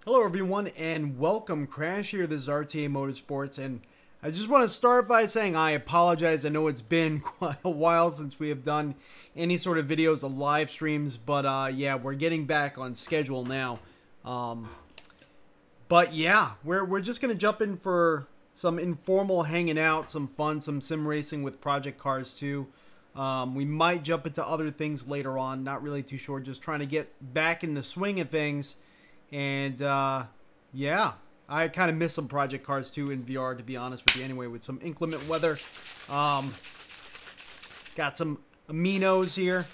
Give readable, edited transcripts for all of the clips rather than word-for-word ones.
Hello everyone and welcome. Crash here. This is RTA Motorsports, and I just want to start by saying I apologize. I know it's been quite a while since we have done any sort of videos or live streams, but yeah, we're getting back on schedule now. But yeah, we're just gonna jump in for some informal hanging out, some fun, some sim racing with Project Cars 2. We might jump into other things later on, not really too sure, just trying to get back in the swing of things. And yeah, I kind of miss some Project Cars 2 in VR, to be honest with you, anyway, with some inclement weather. Got some aminos here,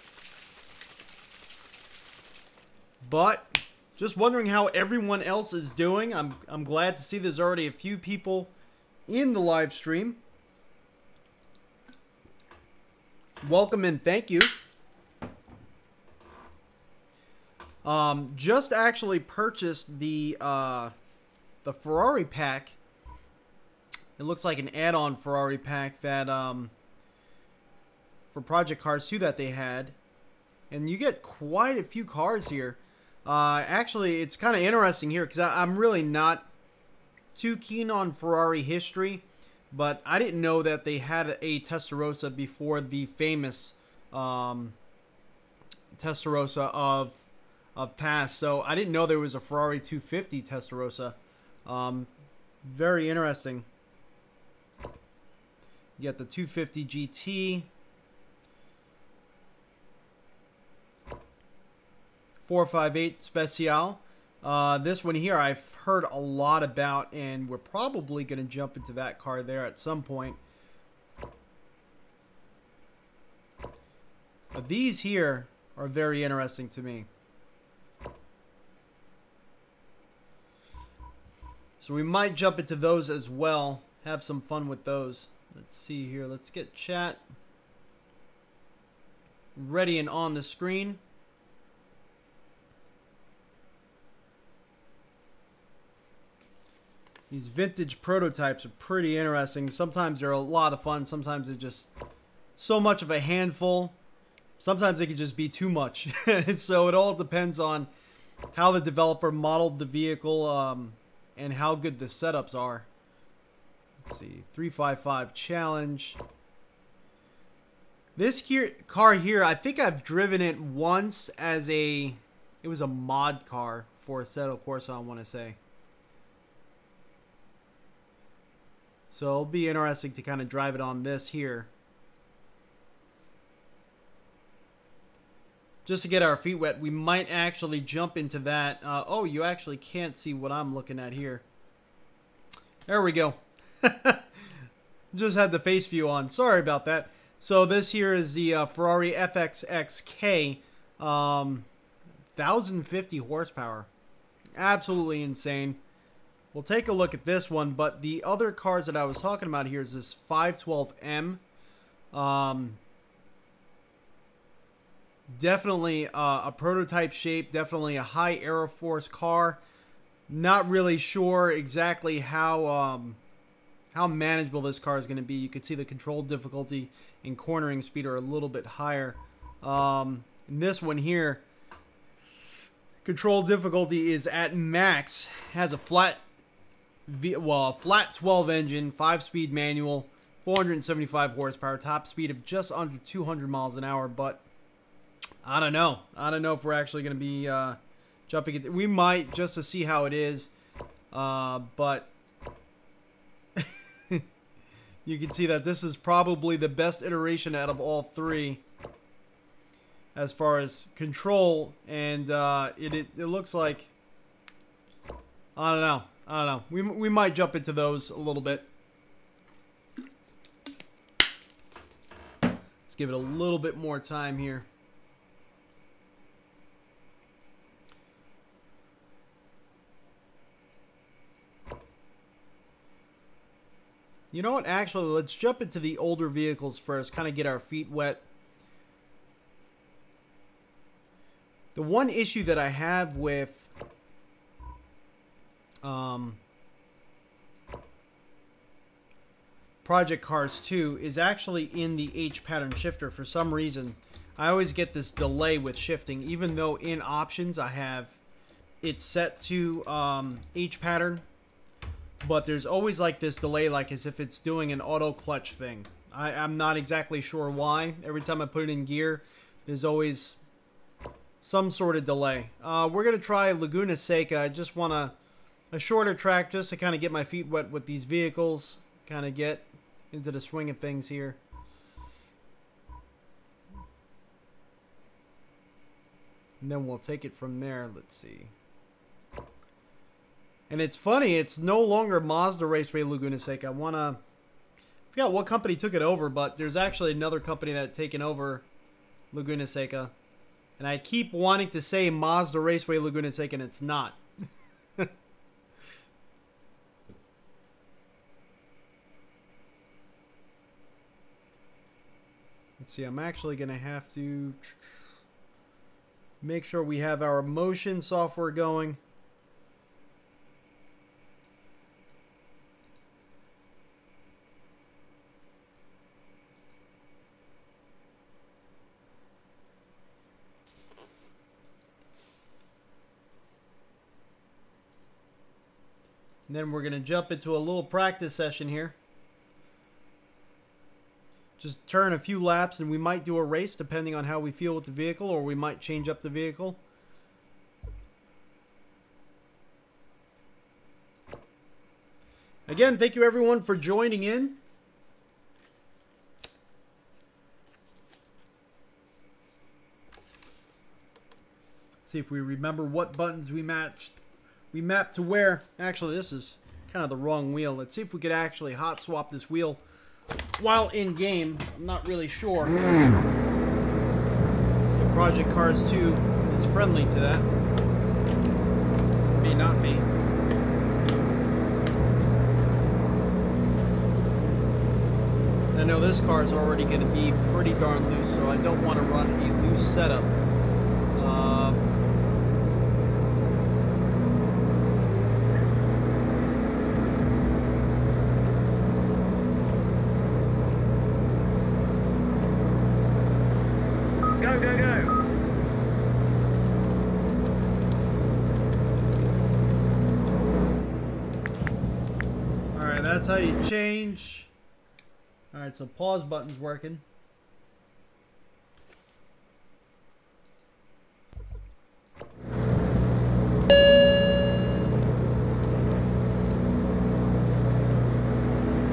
but just wondering how everyone else is doing. I'm glad to see there's already a few people in the live stream. Welcome and thank you. Just actually purchased the Ferrari pack. It looks like an add-on Ferrari pack that for Project Cars 2 that they had, and you get quite a few cars here. Actually, it's kind of interesting here because I'm really not too keen on Ferrari history, but I didn't know that they had a Testarossa before the famous Testarossa of past. So I didn't know there was a Ferrari 250 Testarossa. Very interesting. You got the 250 GT, 458 Special. This one here I've heard a lot about, and we're probably going to jump into that car there at some point. But these here are very interesting to me. So we might jump into those as well. Have some fun with those. Let's see here. Let's get chat ready and on the screen. These vintage prototypes are pretty interesting. Sometimes they're a lot of fun. Sometimes they're just so much of a handful. Sometimes they can just be too much. So it all depends on how the developer modeled the vehicle, and how good the setups are. Let's see, 355 Challenge. This car here, I think I've driven it once as it was a mod car for Assetto Corsa, I want to say. So it'll be interesting to kind of drive it on this here. Just to get our feet wet, we might actually jump into that. Oh, you actually can't see what I'm looking at here. There we go. Just had the face view on. Sorry about that. So this here is the Ferrari FXXK. 1050 horsepower. Absolutely insane. We'll take a look at this one, but the other cars that I was talking about here is this 512M. Definitely a prototype shape, definitely a high aeroforce car. Not really sure exactly how manageable this car is going to be. You can see the control difficulty and cornering speed are a little bit higher. In this one here, control difficulty is at max. Has a flat 12 engine, 5-speed manual, 475 horsepower, top speed of just under 200 miles an hour, but I don't know. I don't know if we're actually going to be jumping it. We might, just to see how it is. But you can see that this is probably the best iteration out of all three as far as control. And it looks like, I don't know. I don't know. We might jump into those a little bit. Let's give it a little bit more time here. You know what? Actually, let's jump into the older vehicles first, kind of get our feet wet. The one issue that I have with Project Cars 2 is actually in the H pattern shifter. For some reason, I always get this delay with shifting, even though in options I have it's set to H pattern, but there's always like this delay, like as if it's doing an auto clutch thing. I'm not exactly sure why. Every time I put it in gear, there's always some sort of delay. We're going to try Laguna Seca. I just want a shorter track just to kind of get my feet wet with these vehicles, kind of get into the swing of things here. And then we'll take it from there. Let's see. And it's funny, it's no longer Mazda Raceway Laguna Seca. I forgot what company took it over, but there's actually another company that's taken over Laguna Seca. And I keep wanting to say Mazda Raceway Laguna Seca, and it's not. Let's see, I'm actually going to have to make sure we have our motion software going. And then we're going to jump into a little practice session here. Just turn a few laps and we might do a race depending on how we feel with the vehicle, or we might change up the vehicle. Again, thank you everyone for joining in. See if we remember what buttons we matched. We mapped to where. Actually, this is kind of the wrong wheel. Let's see if we could actually hot swap this wheel while in game. I'm not really sure. Project Cars 2 is friendly to that. May not be. I know this car is already going to be pretty darn loose, so I don't want to run a loose setup. That's how you change. Alright, so pause button's working.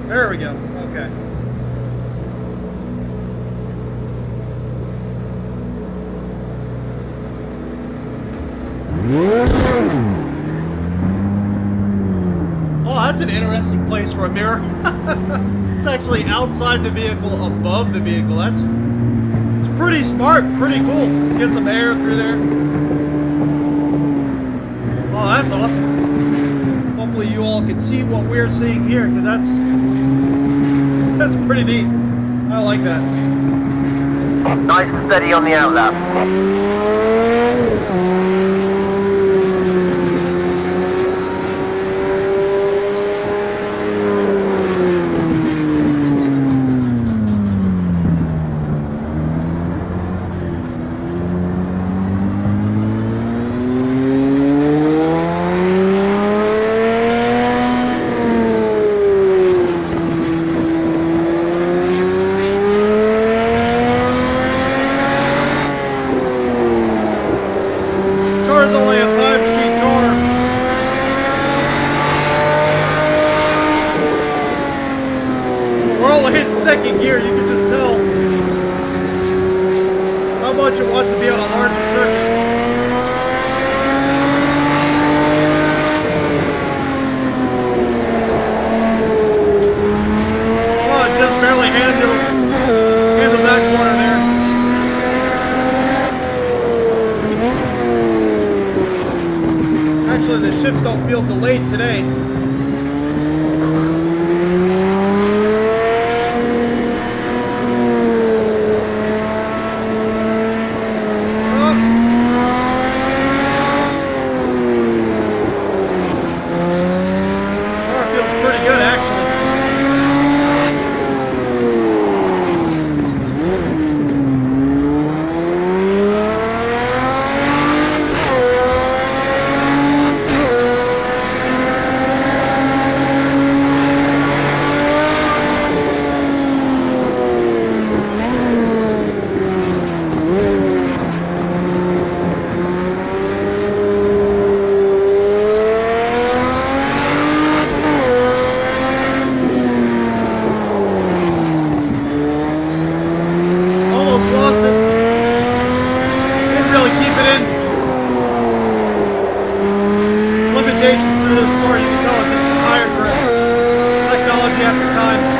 There we go. Okay. Oh, that's an interesting place for a mirror. It's actually outside the vehicle, above the vehicle. It's pretty smart, pretty cool. Get some air through there. Oh, that's awesome. Hopefully you all can see what we're seeing here, because that's pretty neat. I like that. Nice and steady on the outlap. Second gear, you can just tell how much it wants to be on a larger circuit. Oh, it just barely handled that corner there. Actually, the shifts don't feel delayed today. modifications to this car, you can tell it's just higher grip. Technology after time.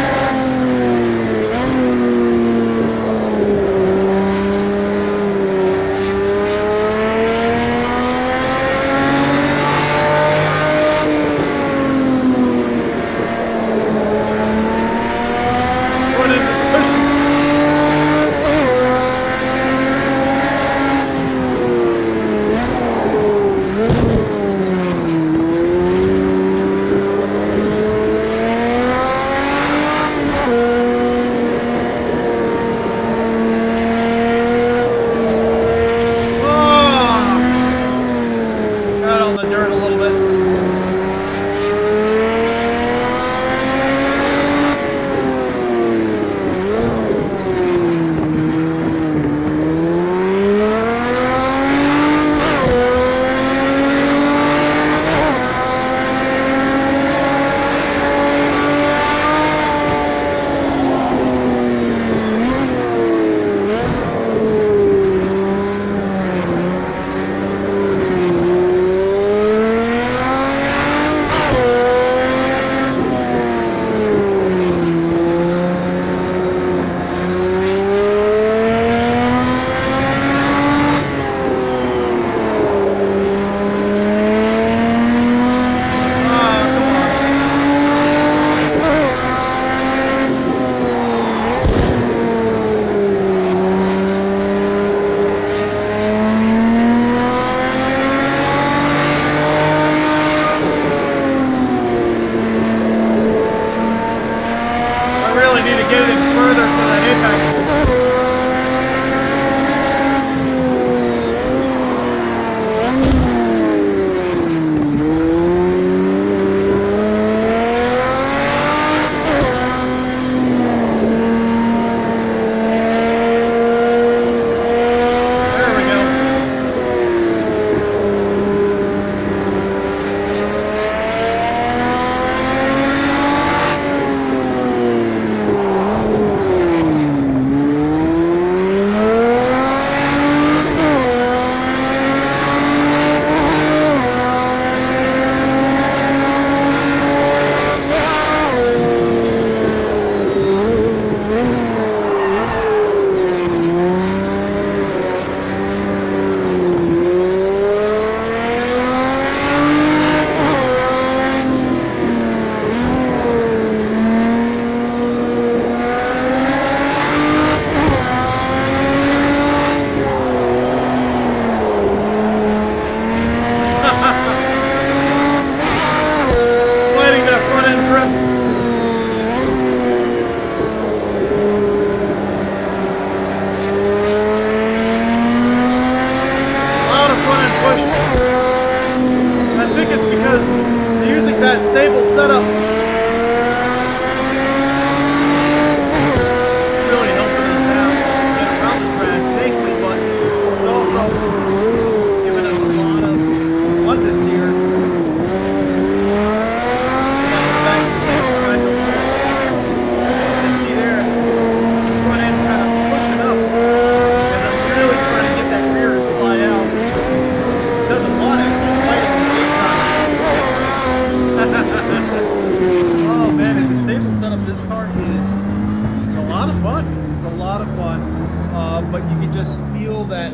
But you can just feel that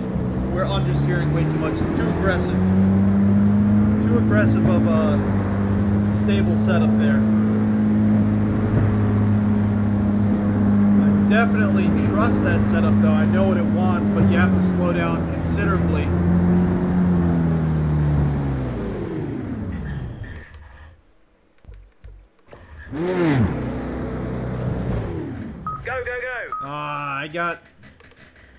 we're understeering way too much. It's too aggressive. Too aggressive of a stable setup there. I definitely trust that setup though. I know what it wants, but you have to slow down considerably.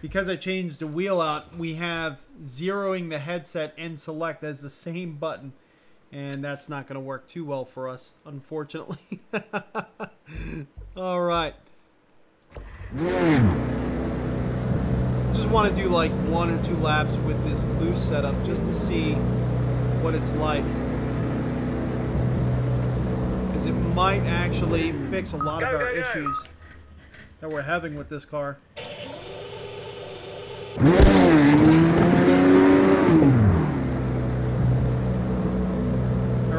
Because I changed the wheel out, we have zeroing the headset and select as the same button. And that's not going to work too well for us, unfortunately. Alright. Just want to do like 1 or 2 laps with this loose setup just to see what it's like. Because it might actually fix a lot of our issues that we're having with this car.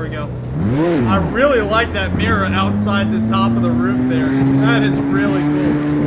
we go. I really like that mirror outside the top of the roof there. That is really cool.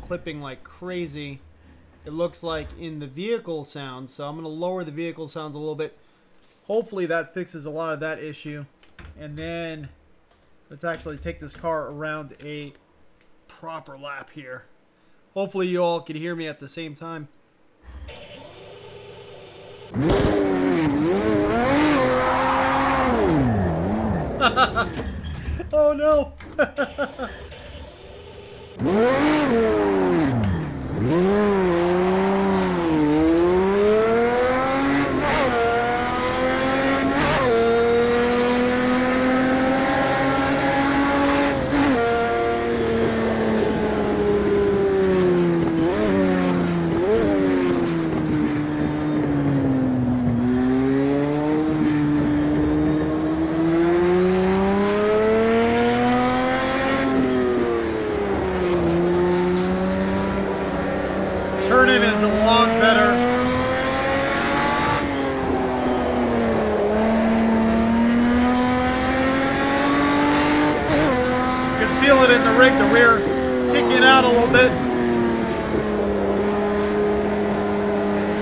Clipping like crazy, it looks like, in the vehicle sounds. So I'm going to lower the vehicle sounds a little bit. Hopefully that fixes a lot of that issue. And then let's actually take this car around a proper lap here. Hopefully you all can hear me at the same time. Oh no. Turn-in is a lot better. You can feel it in the rig, the rear kicking out a little bit.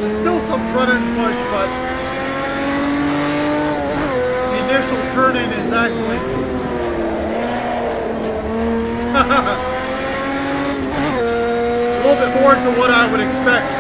There's still some front-end push, but the initial turn-in is actually a little bit more to what I would expect.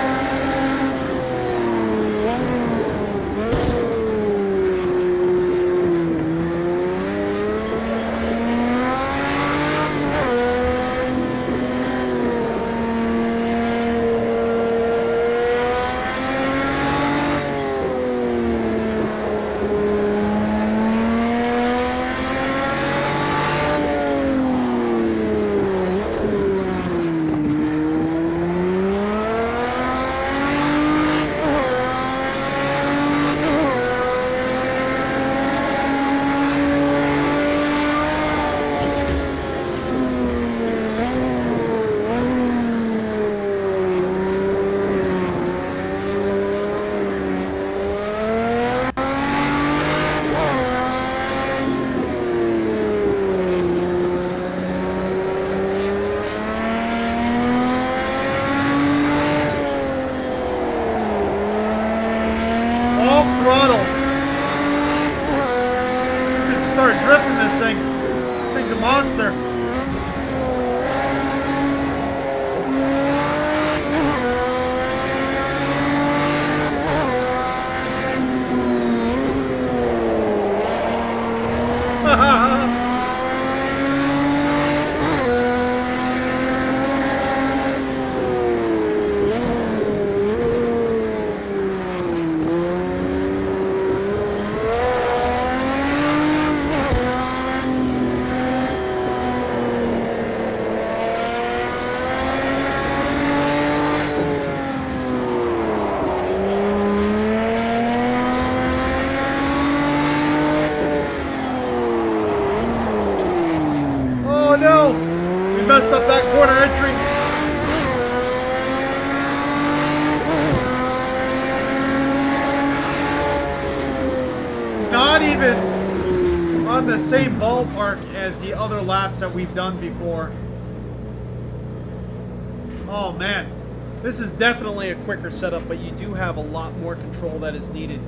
Throttle. You can start drifting this thing. This thing's a monster. Oh no! We messed up that corner entry. Not even on the same ballpark as the other laps that we've done before. Oh man, this is definitely a quicker setup, but you do have a lot more control that is needed.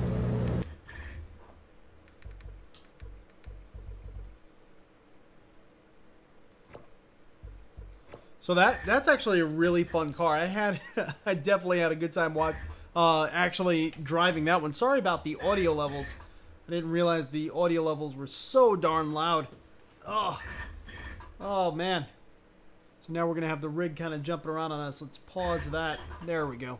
So that's actually a really fun car. I definitely had a good time actually driving that one. Sorry about the audio levels. I didn't realize the audio levels were so darn loud. Oh man. So now we're gonna have the rig kind of jumping around on us. Let's pause that. There we go.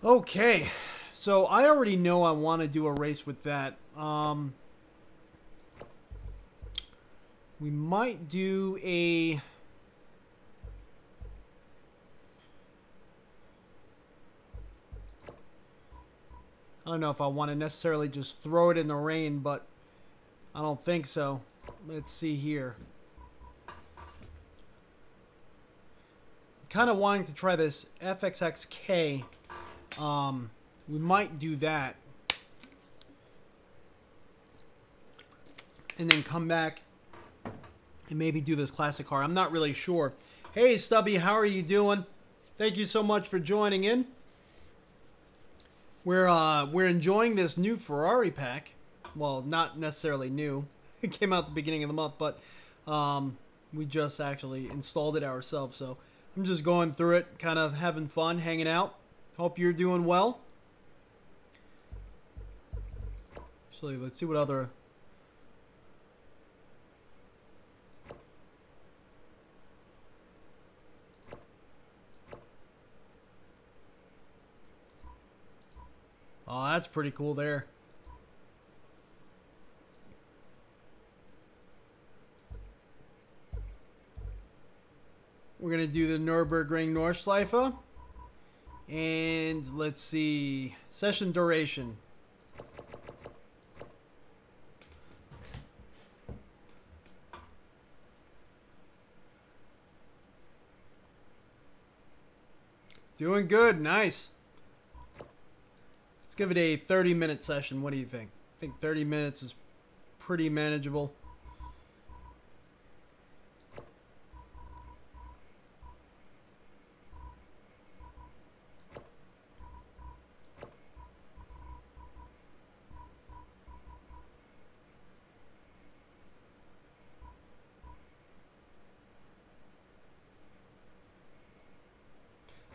Okay. So I already know I want to do a race with that. We might do a... I don't know if I want to necessarily just throw it in the rain, but I don't think so. Let's see here. Kind of wanting to try this FXXK. We might do that. And then come back and maybe do this classic car. I'm not really sure. Hey, Stubby, how are you doing? Thank you so much for joining in. We're enjoying this new Ferrari pack. Well, not necessarily new. It came out at the beginning of the month, but we just actually installed it ourselves. So I'm just going through it, kind of having fun, hanging out. Hope you're doing well. Actually, let's see what other... Oh, that's pretty cool there. We're going to do the Nürburgring Nordschleife. And let's see. Session duration. Doing good. Nice. Let's give it a 30-minute session. What do you think? I think 30 minutes is pretty manageable.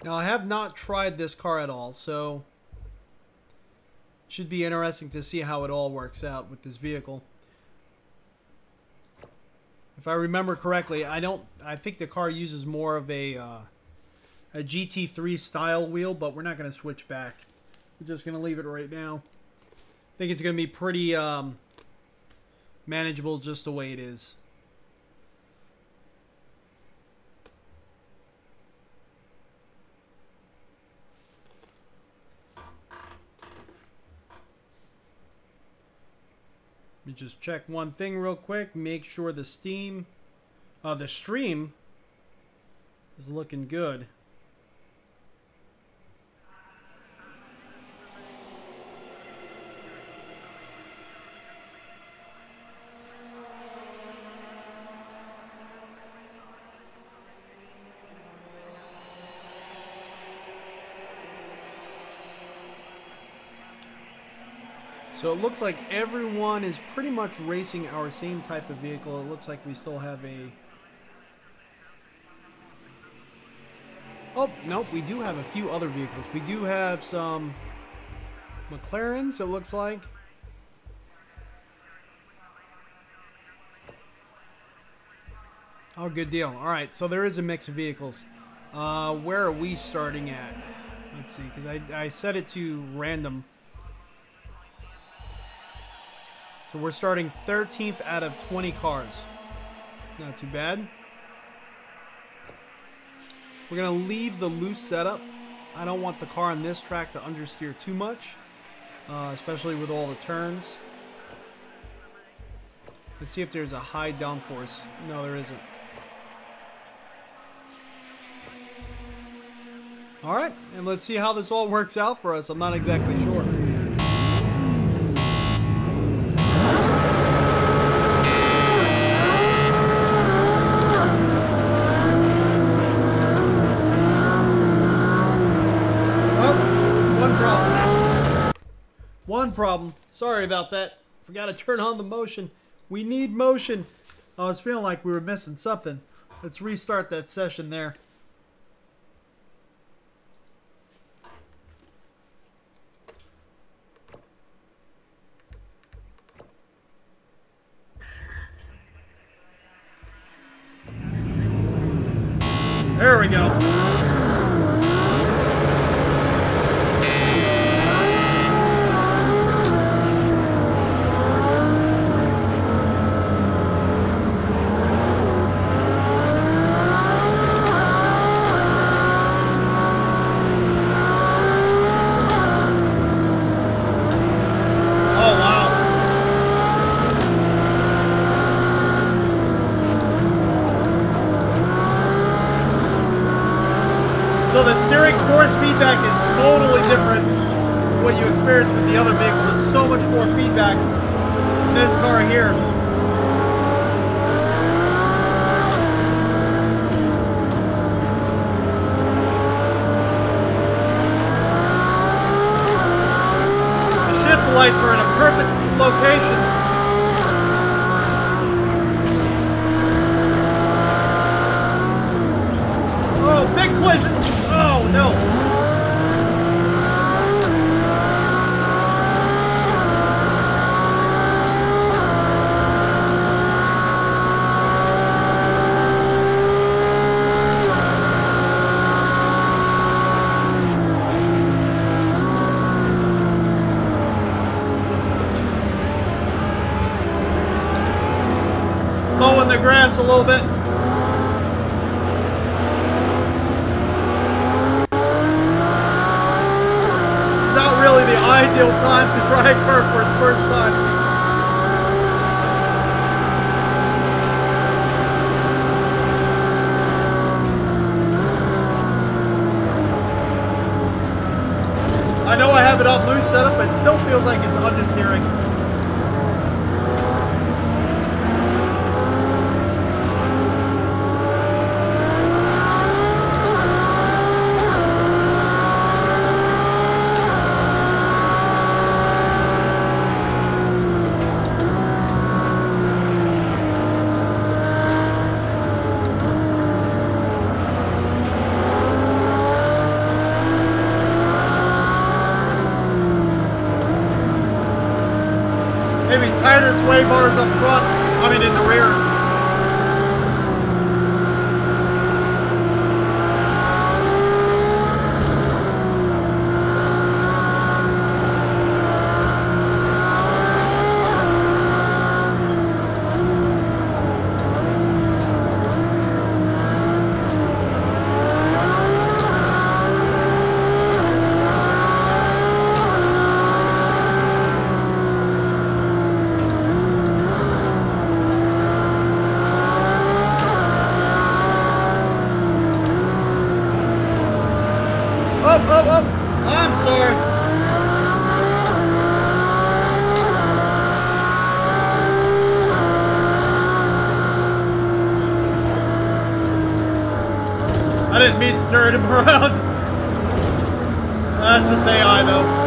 Now, I have not tried this car at all, so should be interesting to see how it all works out with this vehicle. If I remember correctly, I think the car uses more of a GT3 style wheel, but we're not going to switch back. We're just going to leave it right now. I think it's going to be pretty manageable just the way it is. Let me just check one thing real quick. Make sure the stream is looking good. So it looks like everyone is pretty much racing our same type of vehicle. It looks like we still have a... Oh, nope, we do have a few other vehicles. We do have some McLarens, it looks like. Oh, good deal. All right, so there is a mix of vehicles. Where are we starting at? Let's see, because I set it to random. So we're starting 13th out of 20 cars. Not too bad. We're going to leave the loose setup. I don't want the car on this track to understeer too much, especially with all the turns. Let's see if there's a high downforce. No, there isn't. Alright, and let's see how this all works out for us. I'm not exactly sure. One problem. Sorry about that. Forgot to turn on the motion. We need motion. I was feeling like we were missing something. Let's restart that session there. There we go. So the steering force feedback is totally different than what you experience with the other vehicle. There's so much more feedback in this car here. The shift lights are in a perfect location. Oh, big collision! Oh, no! Mowing the grass a little bit. The ideal time to try a car for its first time. I know I have it on loose setup, but it still feels like it's understeering. Maybe tighter sway bars up front, I mean in the rear. Up. I'm sorry. I didn't mean to turn him around. That's just AI though.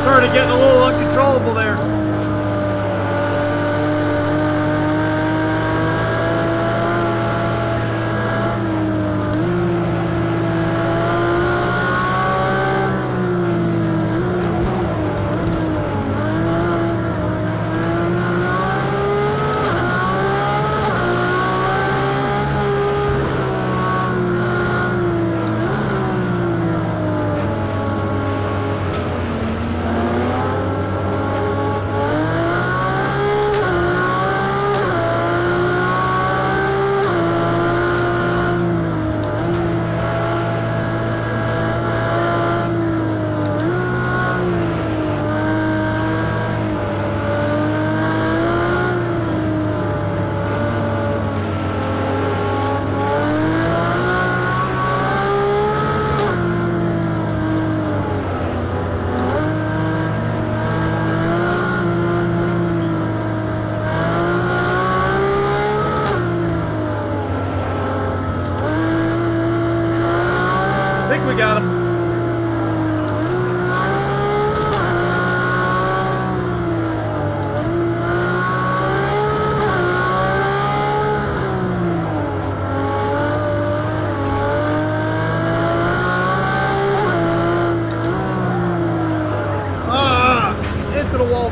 Started getting a little uncontrollable there.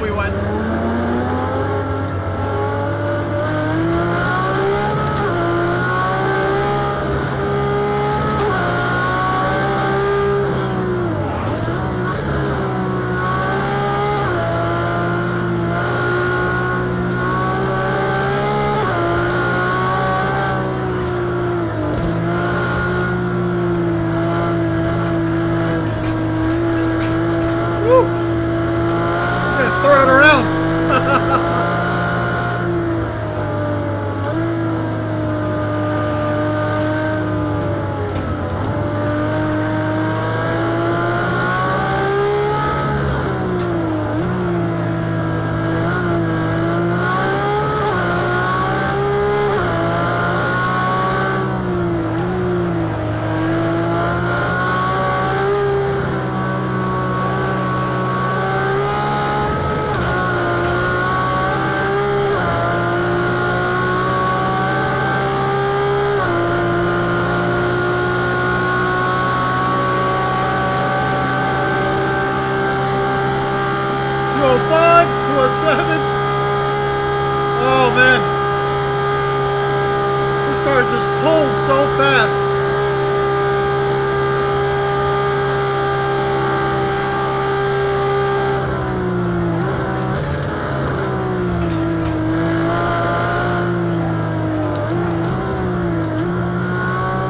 we went. Oh man, this car just pulls so fast.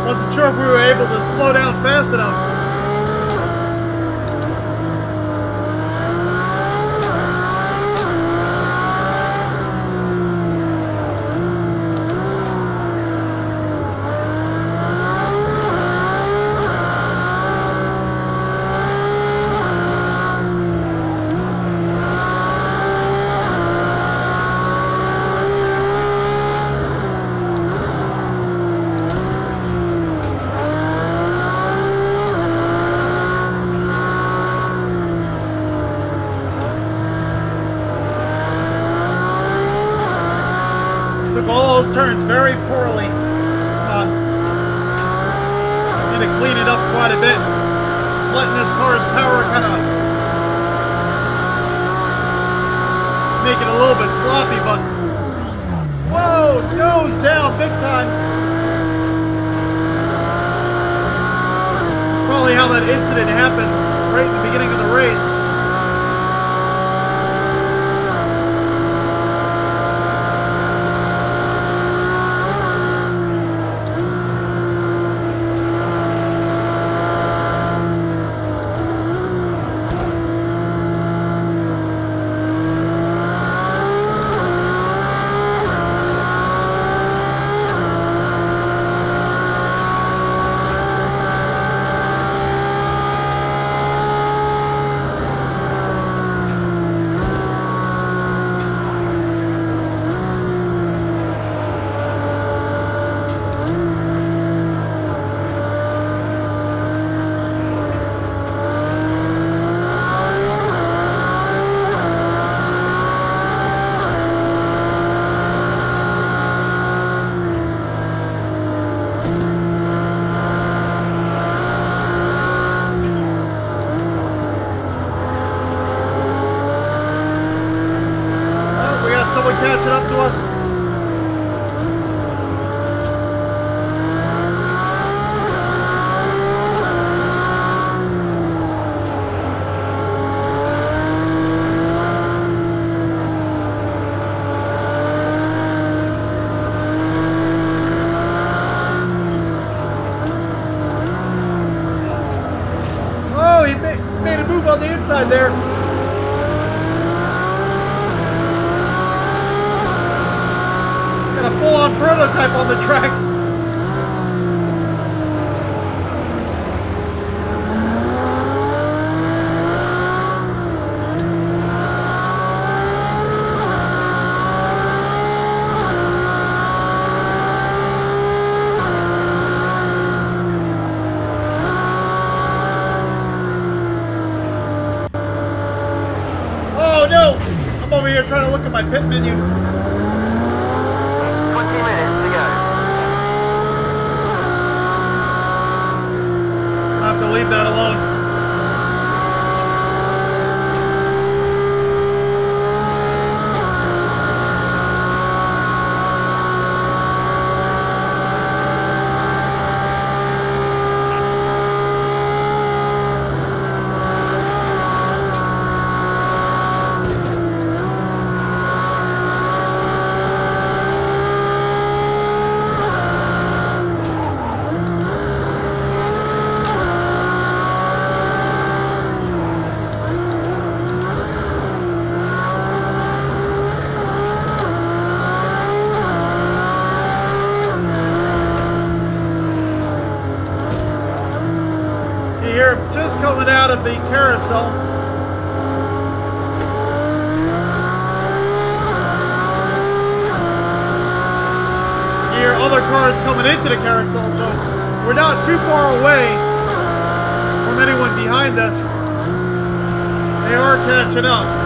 Wasn't sure if we were able to slow down fast enough. All those turns very poorly. Need to clean it up quite a bit. Letting this car's power kind of make it a little bit sloppy, but whoa, nose down big time. It's probably how that incident happened right in the beginning of the race. Someone catching up to us. Oh, he made a move on the inside there. A full-on prototype on the track. Oh no! I'm over here trying to look at my pit menu. 20 minutes to go. I have to leave that alone. have the carousel. Hear other cars coming into the carousel, so we're not too far away from anyone behind us. They are catching up.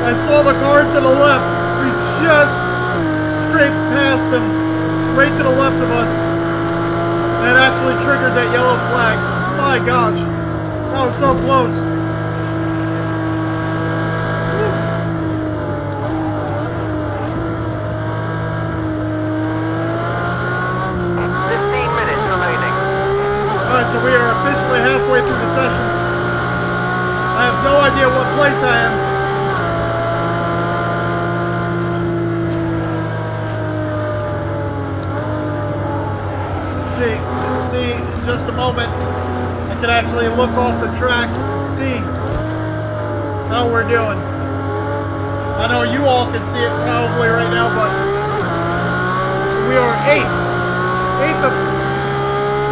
I saw the car to the left. We just scraped past him, right to the left of us. And it actually triggered that yellow flag. My gosh, that was so close. Alright, so we are officially halfway through the session. I have no idea what place I am. Let's see in just a moment. I can actually look off the track and see how we're doing. I know you all can see it probably right now, but we are 8th of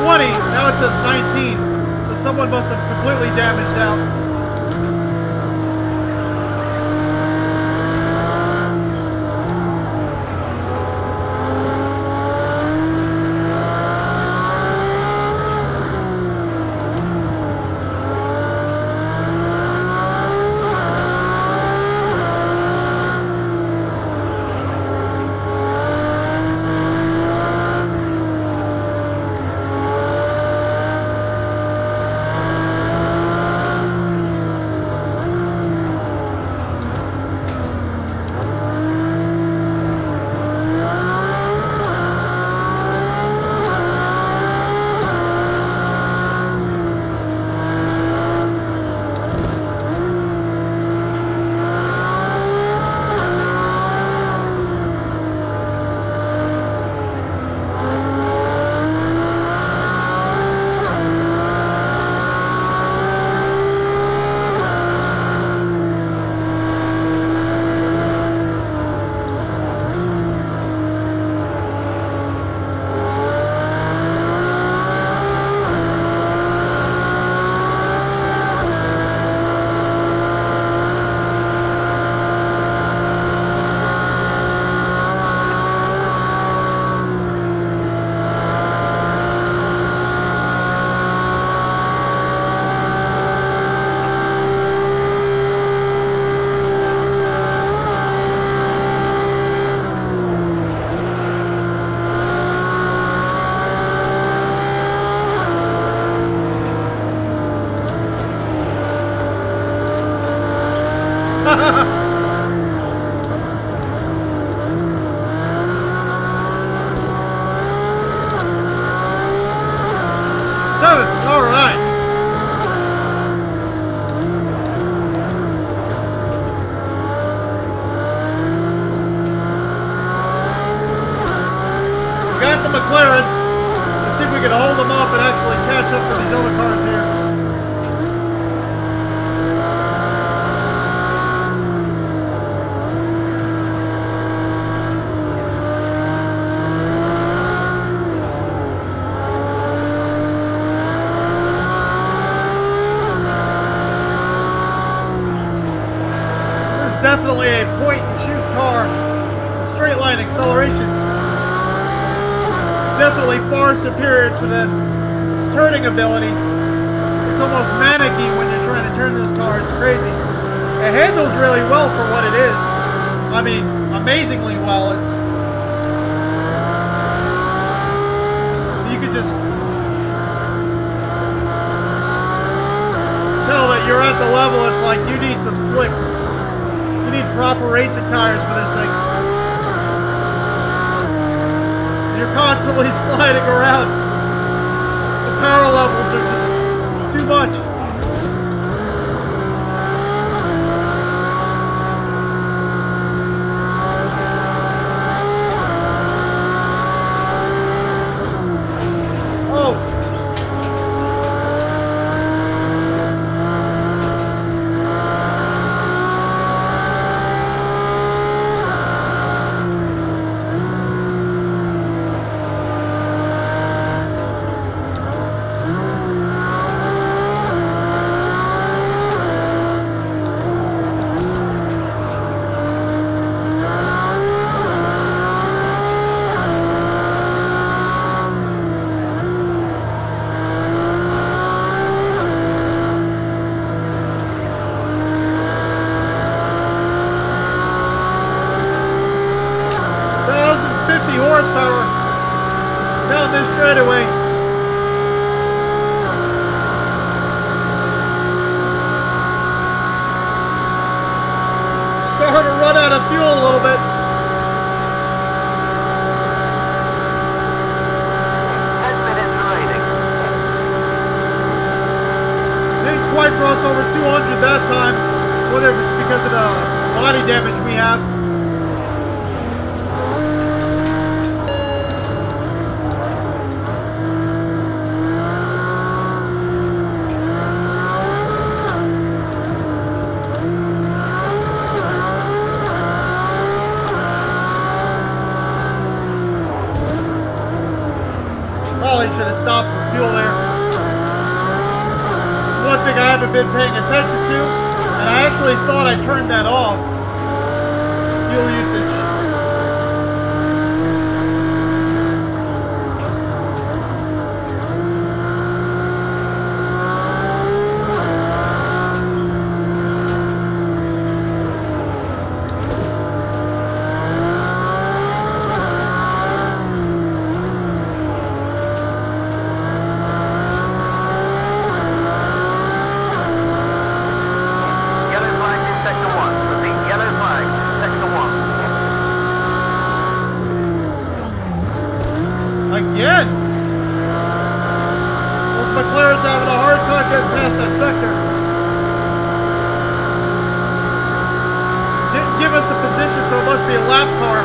20. Now it says 19. So someone must have completely damaged out. Seventh, all right. We got the McLaren. Let's see if we can hold them off and actually catch up to these other cars here. Definitely a point and shoot car. Straight line accelerations definitely far superior to its turning ability. It's almost manicky when you're trying to turn this car. It's crazy. It handles really well for what it is. I mean, amazingly well. You could just tell that you're at the level. It's like you need some slicks. You need proper racing tires for this thing. You're constantly sliding around. The power levels are just too much. Horsepower down this straightaway. Starting to run out of fuel a little bit. 10 minutes remaining. Didn't quite cross over 200 that time, whether it's because of the body damage we have. Probably should have stopped for fuel there. It's one thing I haven't been paying attention to, and I actually thought I turned that off. Fuel usage. Again! Those McLaren's having a hard time getting past that sector. Didn't give us a position, so it must be a lap car.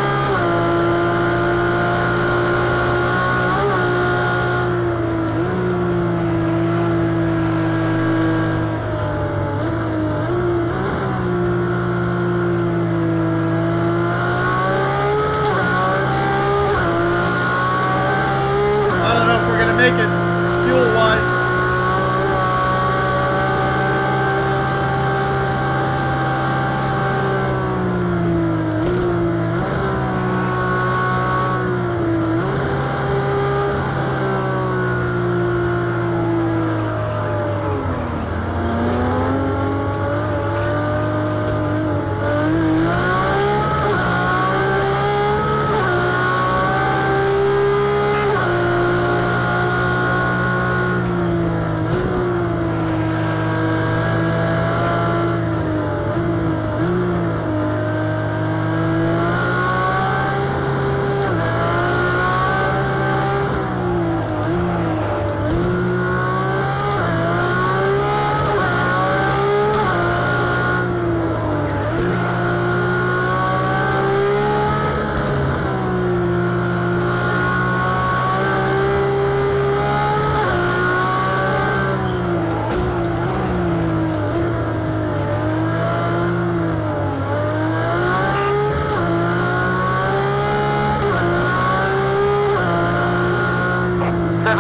Make it fuel-wise.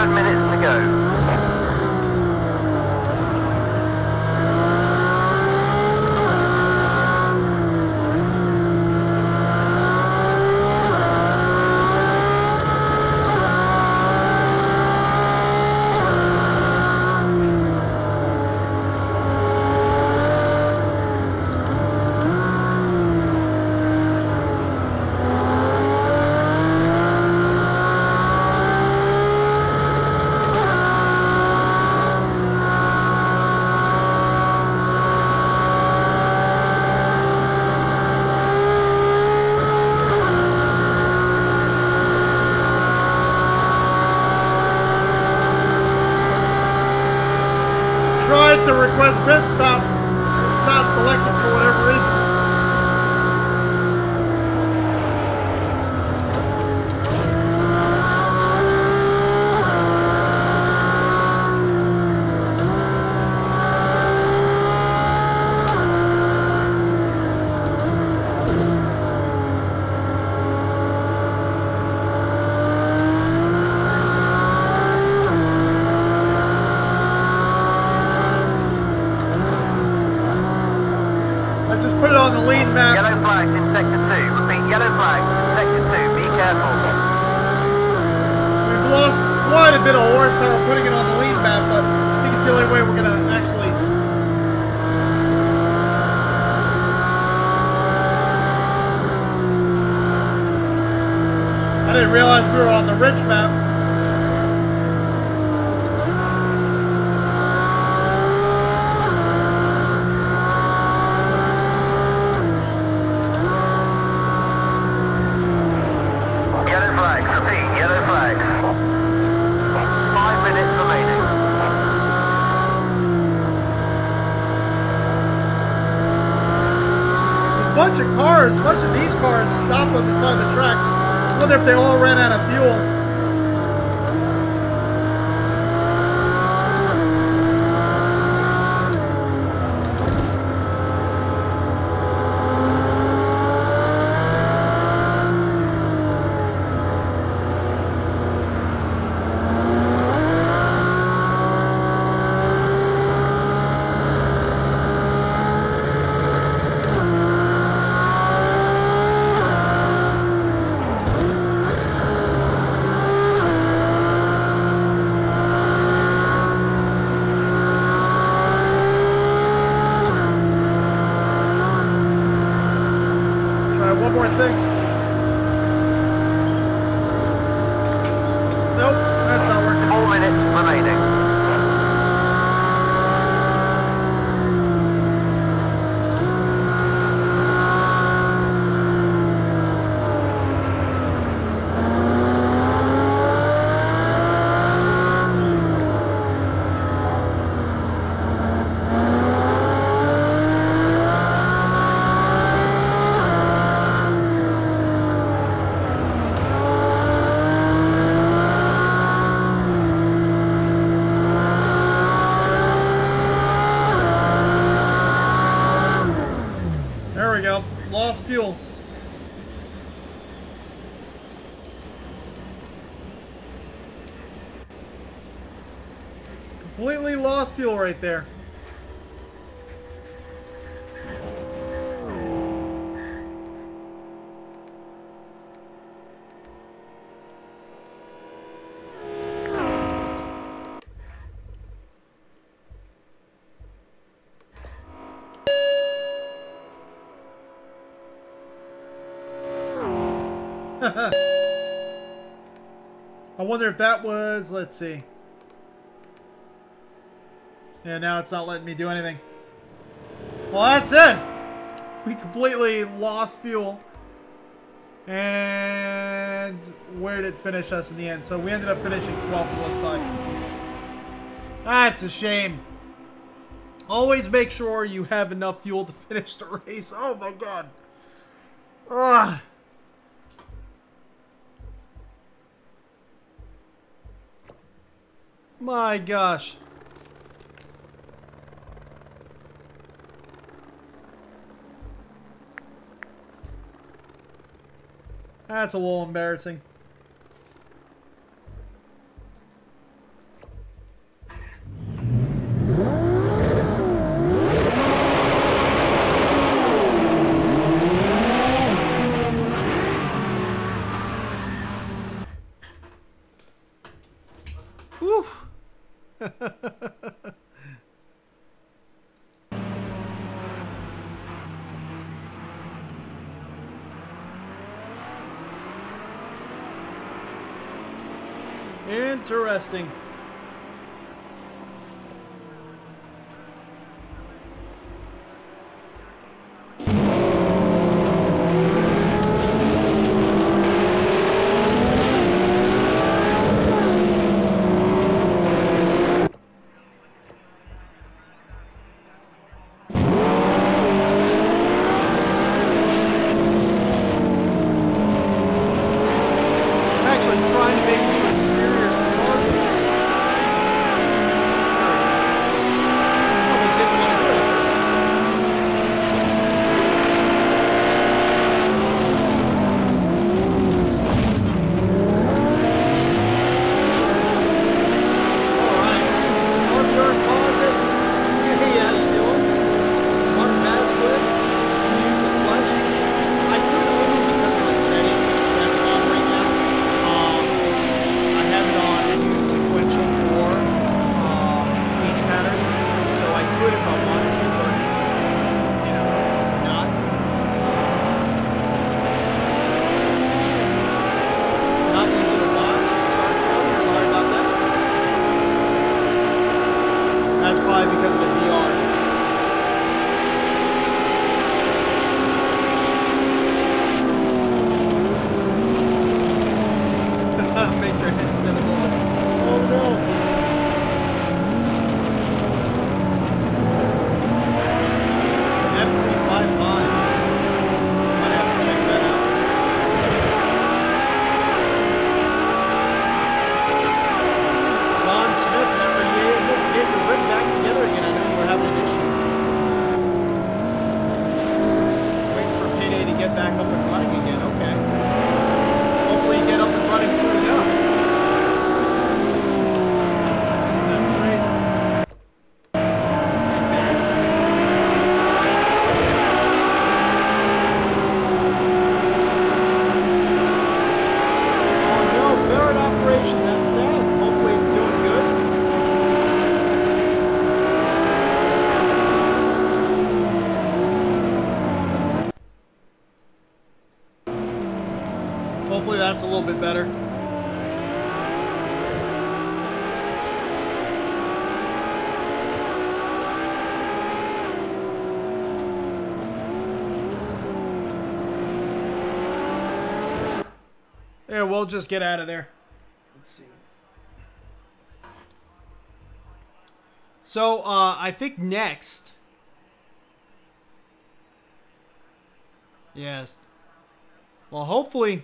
5 minutes to go. To request pit stop. It's not selected for whatever reason. Put it on the lean map. Yellow flag in sector 2. Repeat, yellow flag in sector 2. Be careful. So we've lost quite a bit of horsepower putting it on the lean map, but I think it's the only way we're going to actually... I didn't realize we were on the rich map. A bunch of these cars stopped on the side of the track. I wonder if they all ran out of fuel. One more thing. Nope, that's not working. 4 minutes remaining. Lost fuel. Completely lost fuel right there. I wonder if that was, let's see. Yeah, now it's not letting me do anything. Well, that's it. We completely lost fuel. And where did it finish us in the end? So we ended up finishing 12th, it looks like. That's a shame. Always make sure you have enough fuel to finish the race. Oh my god. Ugh. My gosh. That's a little embarrassing. Interesting. That's a little bit better. Yeah, we'll just get out of there. Let's see. So, I think next. Yes. Well, hopefully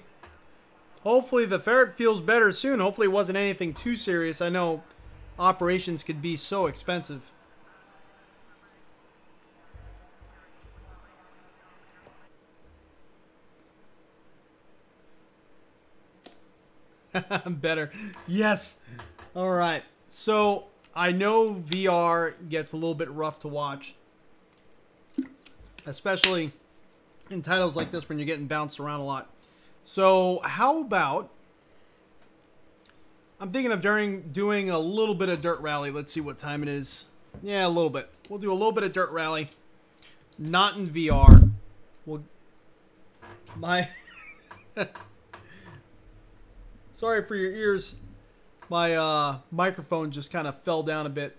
the ferret feels better soon. Hopefully it wasn't anything too serious. I know operations could be so expensive. Better. Yes. All right. So I know VR gets a little bit rough to watch, especially in titles like this when you're getting bounced around a lot. So how about, I'm thinking of doing a little bit of dirt rally. Let's see what time it is. Yeah, a little bit. We'll do a little bit of dirt rally. Not in VR. Sorry for your ears. My microphone just kind of fell down a bit.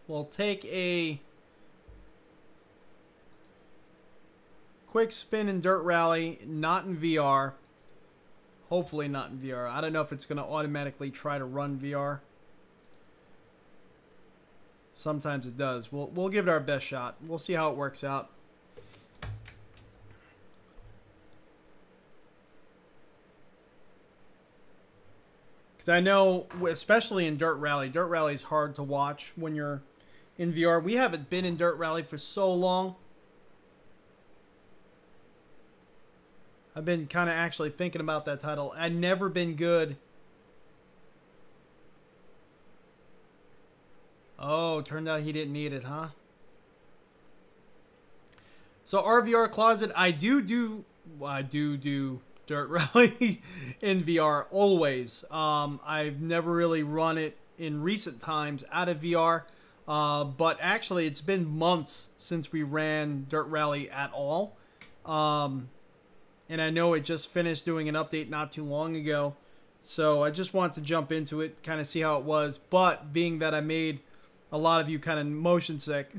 We'll take a quick spin in dirt rally, not in VR. Hopefully not in VR. I don't know if it's going to automatically try to run VR. Sometimes it does. We'll give it our best shot. We'll see how it works out. Because I know, especially in dirt rally is hard to watch when you're in VR. We haven't been in dirt rally for so long. I've been kind of actually thinking about that title. I've never been good. Oh, turned out he didn't need it, huh? So RVR Closet, I do dirt rally in VR always. I've never really run it in recent times out of VR. But actually, it's been months since we ran dirt rally at all. And I know it just finished doing an update not too long ago So I just wanted to jump into it, kind of see how it was. But being that I made a lot of you kind of motion sick,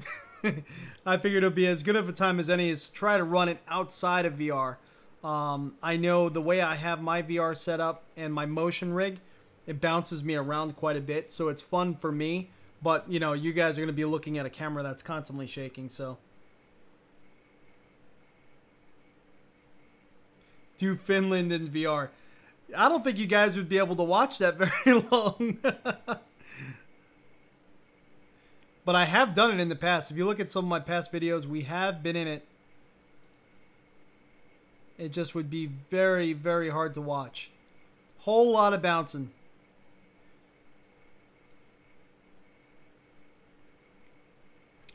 I figured it would be as good of a time as any is to try to run it outside of VR. I know the way I have my VR set up and my motion rig, it bounces me around quite a bit, so it's fun for me. But, you know, you guys are going to be looking at a camera that's constantly shaking, so. Do Finland in VR. I don't think you guys would be able to watch that very long. But I have done it in the past. If you look at some of my past videos, we have been in it. It just would be very, very hard to watch. Whole lot of bouncing.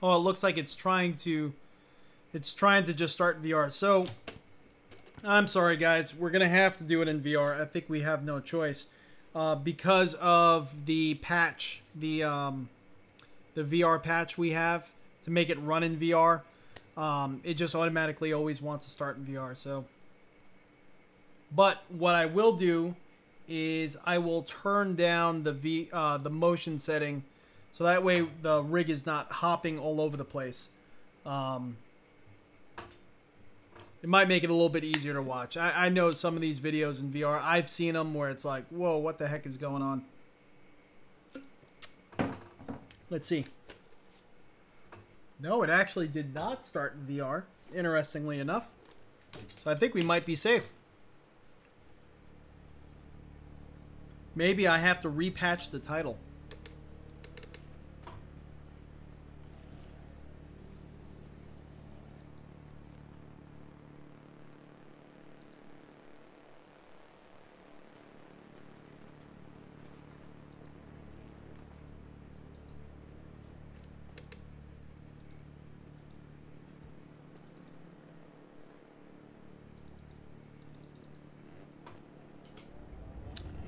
Oh, it looks like it's trying to just start VR. So, I'm sorry guys, we're going to have to do it in VR. I think we have no choice. Because of the patch, the VR patch we have to make it run in VR. It just automatically always wants to start in VR. So, but what I will do is I will turn down the motion setting, so that way the rig is not hopping all over the place. It might make it a little bit easier to watch. I know some of these videos in VR, I've seen them where it's like, whoa, what the heck is going on? Let's see. No, it actually did not start in VR, interestingly enough. So I think we might be safe. Maybe I have to repatch the title.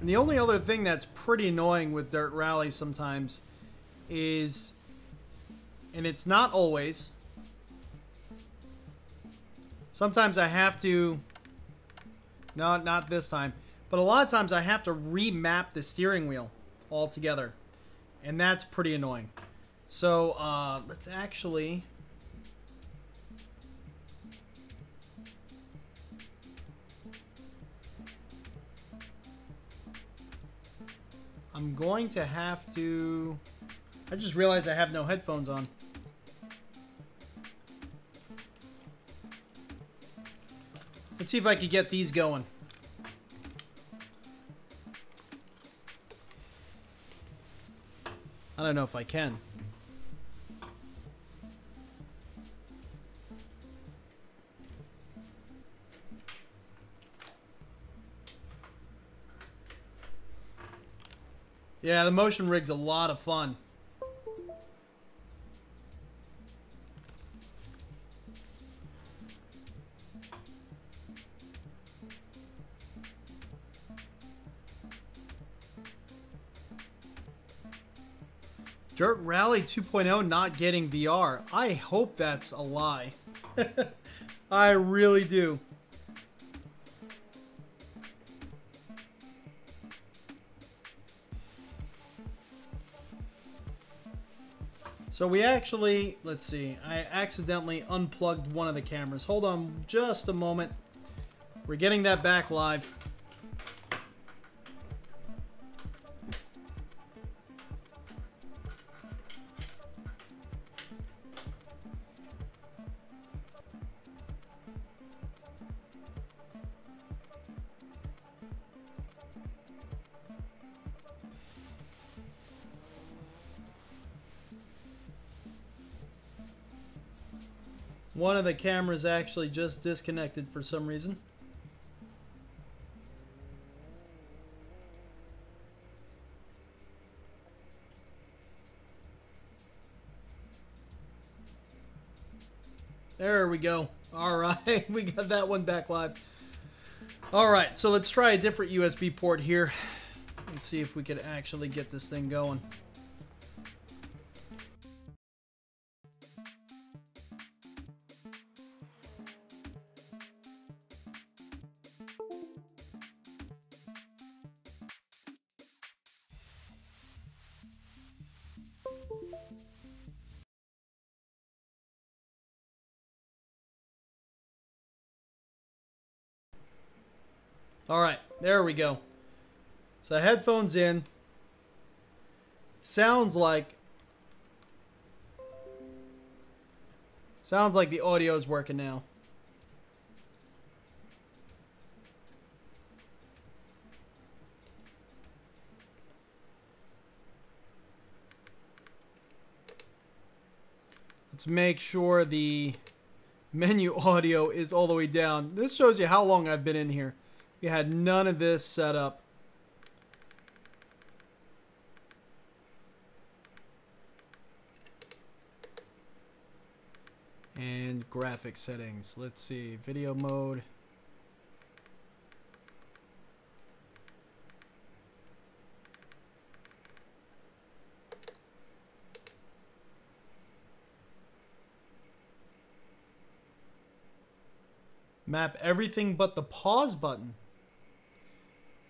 And the only other thing that's pretty annoying with Dirt Rally sometimes is, and it's not always, sometimes I have to, no, not this time, but a lot of times I have to remap the steering wheel altogether. And that's pretty annoying. So let's actually... I'm going to have to... I just realized I have no headphones on. Let's see if I can get these going. I don't know if I can. Yeah, the motion rig's a lot of fun. Dirt Rally 2.0 not getting VR. I hope that's a lie. I really do. So we actually, let's see, I accidentally unplugged one of the cameras. Hold on just a moment. We're getting that back live. One of the cameras actually just disconnected for some reason. There we go. All right, we got that one back live. All right, so let's try a different USB port here. Let's see if we could actually get this thing going. All right, there we go. So headphones in. Sounds like the audio is working now. Let's make sure the menu audio is all the way down. This shows you how long I've been in here. We had none of this set up. And graphic settings. Let's see. Video mode. Map everything but the pause button.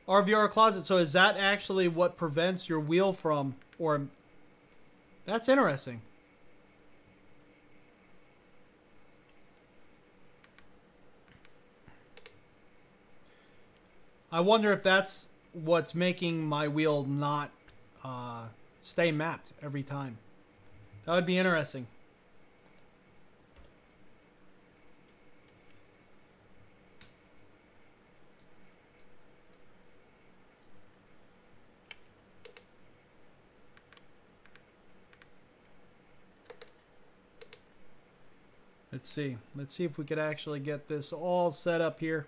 RVR closet. So is that actually what prevents your wheel from, or that's interesting. I wonder if that's what's making my wheel not stay mapped every time. That would be interesting. Let's see. Let's see if we could actually get this all set up here.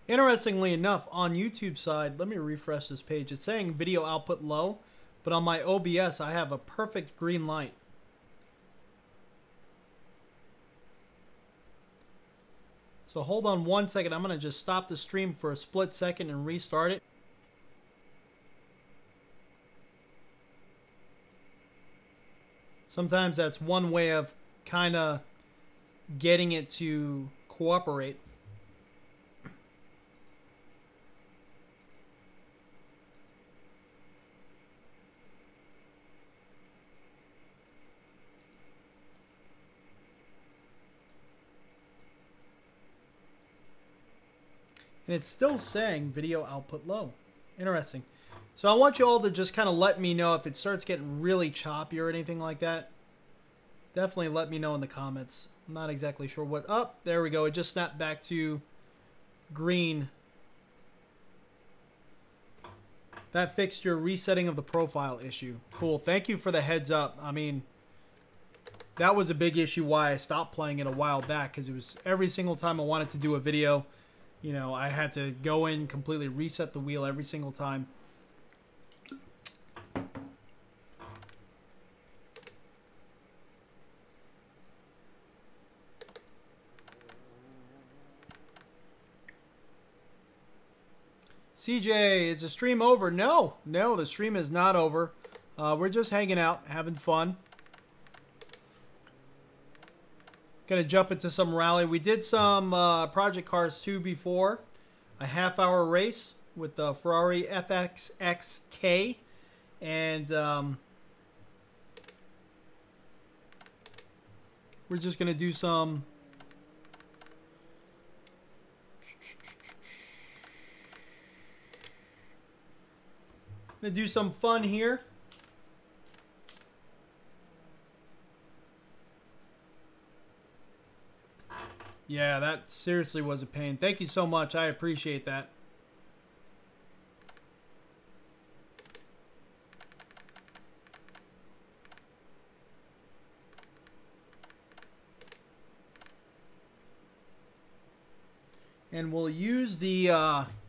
Interestingly enough, on YouTube side, let me refresh this page. It's saying video output low, but on my OBS, I have a perfect green light. So hold on one second. I'm going to just stop the stream for a split second and restart it. Sometimes that's one way of kind of getting it to cooperate. And it's still saying video output low. Interesting. So I want you all to just kind of let me know if it starts getting really choppy or anything like that. Definitely let me know in the comments. I'm not exactly sure what... Oh, there we go. It just snapped back to green. That fixed your resetting of the profile issue. Cool. Thank you for the heads up. I mean, that was a big issue why I stopped playing it a while back, because it was every single time I wanted to do a video, you know, I had to go in, completely reset the wheel every single time. CJ, is the stream over? No, the stream is not over. We're just hanging out, having fun. Gonna jump into some rally. We did some Project Cars 2 before. A half-hour race with the Ferrari FXXK. And we're just gonna do some... Gonna do some fun here. Yeah, that seriously was a pain. Thank you so much. I appreciate that. And we'll use the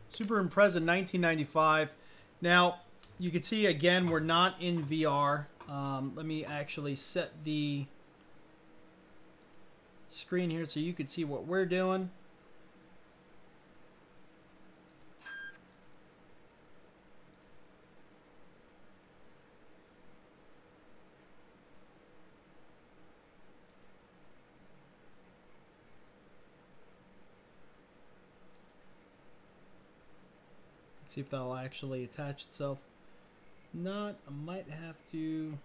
Super Impreza 1995. Now, you can see, again, we're not in VR. Let me actually set the screen here so you can see what we're doing. See if that'll actually attach itself. Not, I might have to.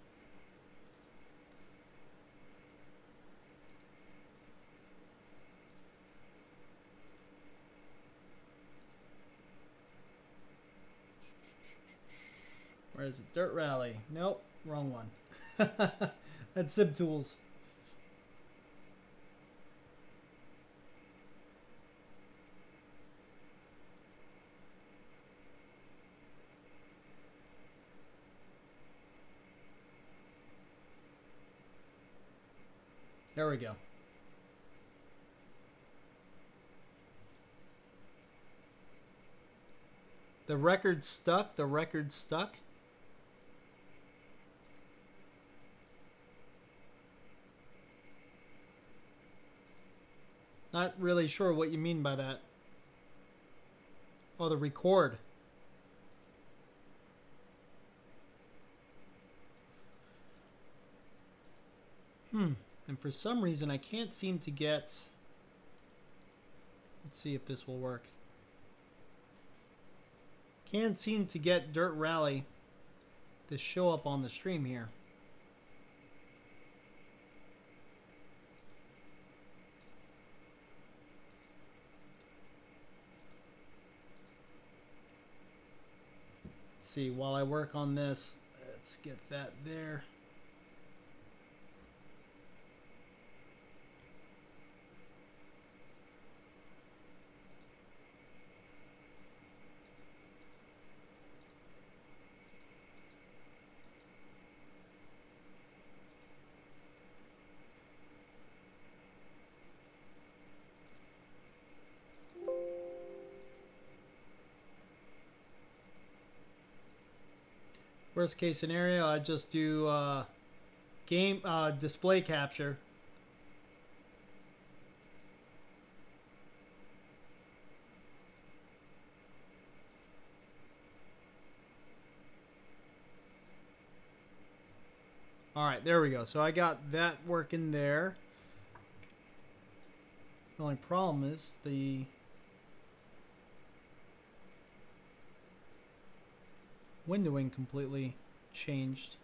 Where is it? Dirt Rally. Nope, wrong one. That's Zip Tools. There we go. The record stuck. The record stuck. Not really sure what you mean by that. Oh, the record. And for some reason, I can't seem to get... Let's see if this will work. Can't seem to get Dirt Rally to show up on the stream here. Let's see, while I work on this, let's get that there. Worst case scenario, I just do game display capture. All right, there we go. So I got that working there. The only problem is the windowing completely changed.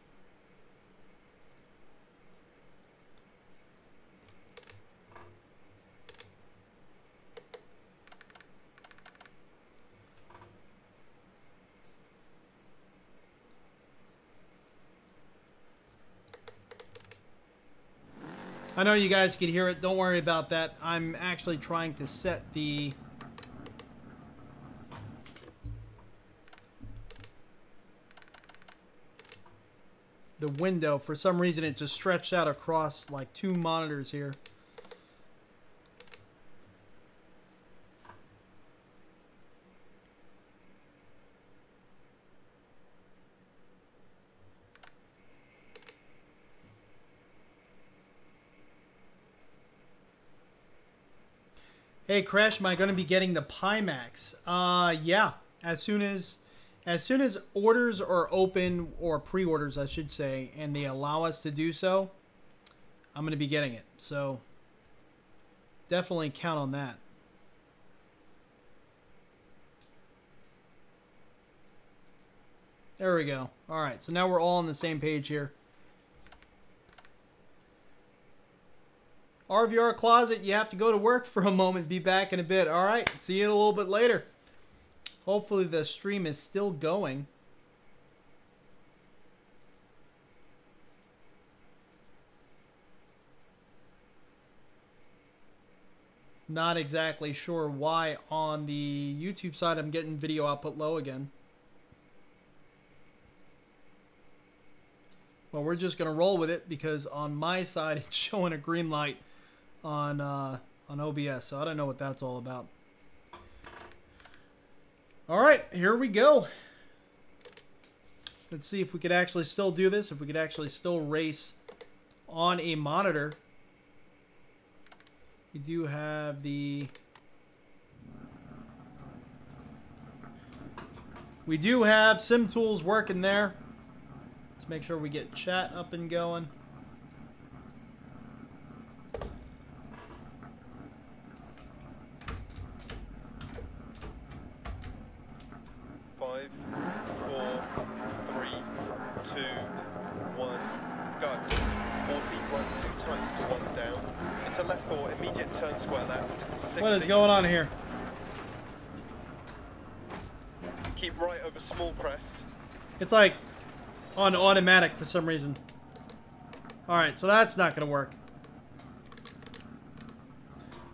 I know you guys can hear it. Don't worry about that. I'm actually trying to set the window. For some reason it just stretched out across like two monitors here. Hey Crash, am I going to be getting the Pimax? Yeah, as soon as orders are open, or pre-orders I should say, and they allow us to do so, I'm going to be getting it. So definitely count on that. There we go. All right, so now we're all on the same page here. RVR Closet, you have to go to work for a moment. Be back in a bit. All right, see you a little bit later. Hopefully the stream is still going. Not exactly sure why on the YouTube side I'm getting video output low again. Well, we're just going to roll with it because on my side it's showing a green light on OBS, so I don't know what that's all about. All right, here we go. Let's see if we could actually still do this, if we could actually still race on a monitor. We do have Sim Tools working there. Let's make sure we get chat up and going. left 4, immediate turn square left. 60. What is going on here? Keep right over small crest. It's like on automatic for some reason. Alright, so that's not going to work.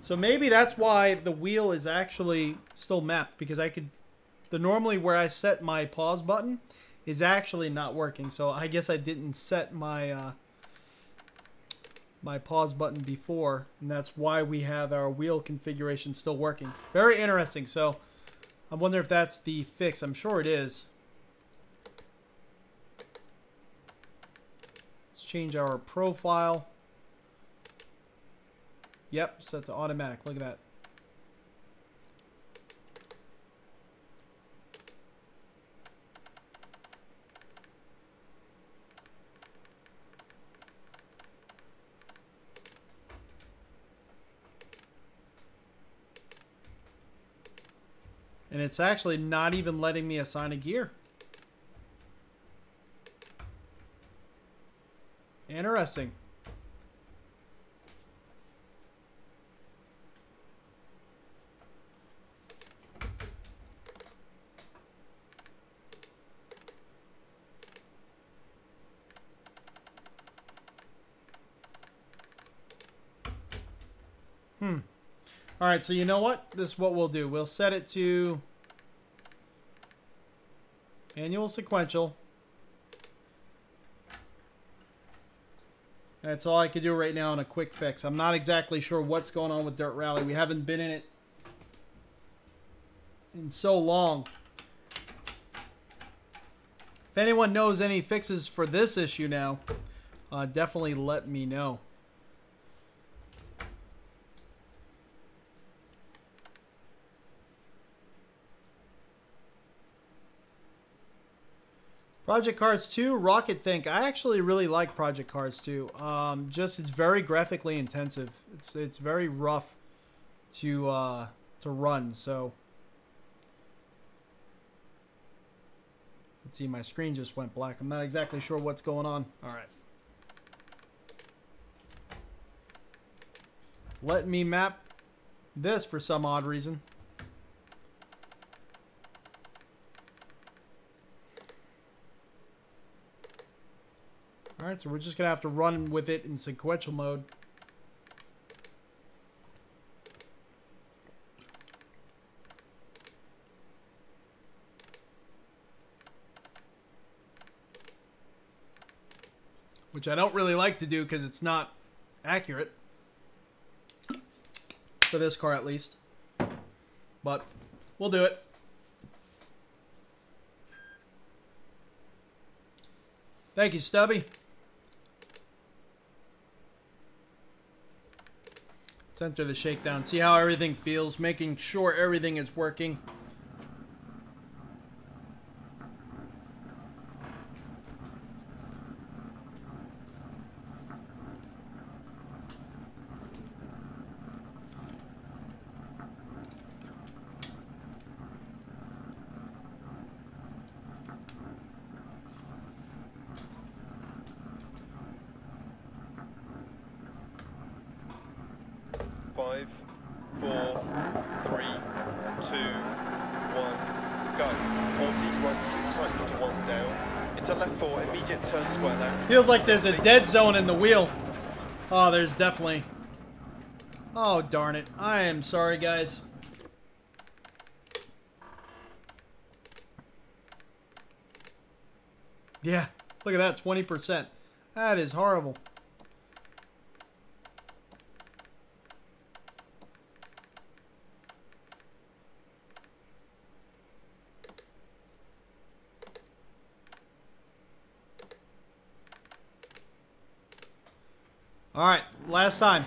So maybe that's why the wheel is actually still mapped, because I could... normally where I set my pause button is actually not working. So I guess I didn't set my my pause button before, and that's why we have our wheel configuration still working. Very interesting. So I wonder if that's the fix. I'm sure it is. Let's change our profile. Yep, set to automatic. Look at that. And it's actually not even letting me assign a gear. Interesting. Alright, so you know what? This is what we'll do. We'll set it to annual sequential. That's all I could do right now on a quick fix. I'm not exactly sure what's going on with Dirt Rally. We haven't been in it in so long. If anyone knows any fixes for this issue now, definitely let me know. Project Cars 2, Rocket Think. I actually really like Project Cars 2. Just it's very graphically intensive. It's very rough to run. So let's see, my screen just went black. I'm not exactly sure what's going on. All right, it's letting me map this for some odd reason. Alright, so we're just going to have to run with it in sequential mode. Which I don't really like to do because it's not accurate. For this car at least. But we'll do it. Thank you, Stubby. Let's enter the shakedown. See how everything feels. Making sure everything is working. Feels like there's a dead zone in the wheel. Oh, there's definitely. Oh, darn it. I am sorry, guys. Yeah, look at that, 20%. That is horrible. Alright, last time.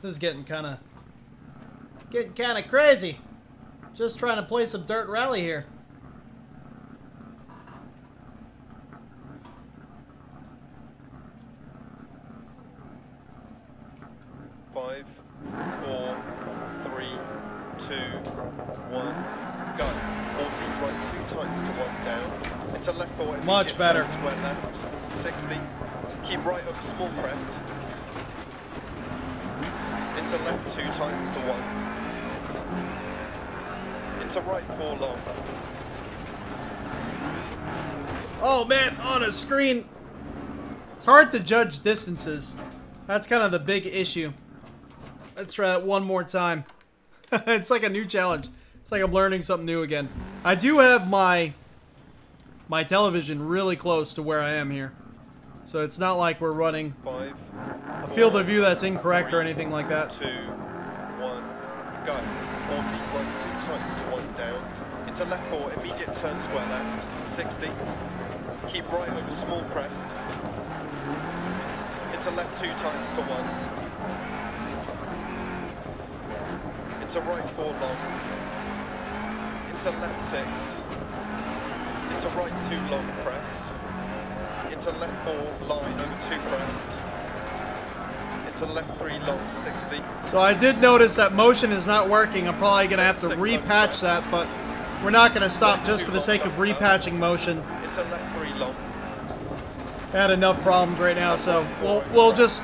This is getting kind of crazy. Just trying to play some Dirt Rally here. Five, 4, 3, 2, 1, go. 40 right 2 times to 1 down. Into left 4. Much better. Square left. 60. Keep right up small crest. Into left 2 times to 1. Into right 4 long. Oh man, on a screen. It's hard to judge distances. That's kind of the big issue. Let's try that one more time. It's like a new challenge. It's like I'm learning something new again. I do have my television really close to where I am here. So it's not like we're running 5, a field of view that's incorrect or anything like that. 2, 1, go. 40, right 2 times to 1 down. Into left 4, immediate turn square left. 60. Keep right over small crest. Into left 2 times to 1. Into right 4 long. Into left 6. Into right 2 long crest. Into left 4 line over 2 crests. Into left 3 long 60. So I did notice that motion is not working. I'm probably going to have to repatch that, but we're not going to stop just for the sake of repatching motion. Into left 3 long. Had enough problems right now, so we'll just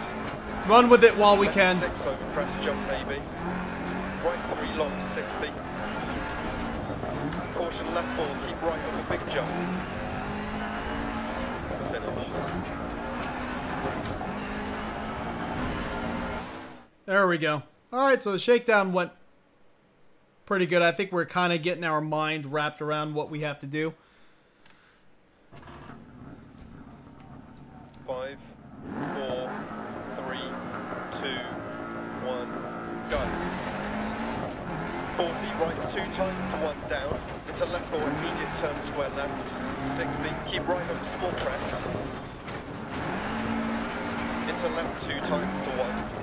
run with it while we can. 6 over crest jump maybe. Right 3 long 60. Caution left 4, keep right over big jump. There we go. Alright, so the shakedown went pretty good. I think we're kind of getting our mind wrapped around what we have to do. 5, 4, 3, 2, 1, go. 40, right 2 times to 1 down. Into left 4, immediate turn square left. 60, keep right over small crest. Into left 2 times to 1.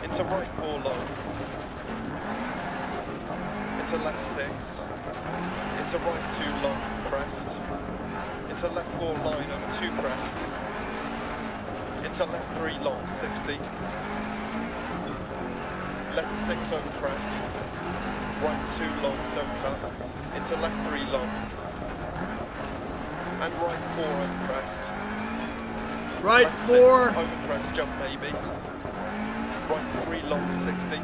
Into right 4 long. Into left 6. Into right 2 long crest. Into left 4 line over 2 crests. Into left 3 long 60. Left 6 over crest. Right 2 long don't cut. Into left 3 long. And right 4 over crest. Right Left 4. 6 over crest jump maybe. Right 3 long 60.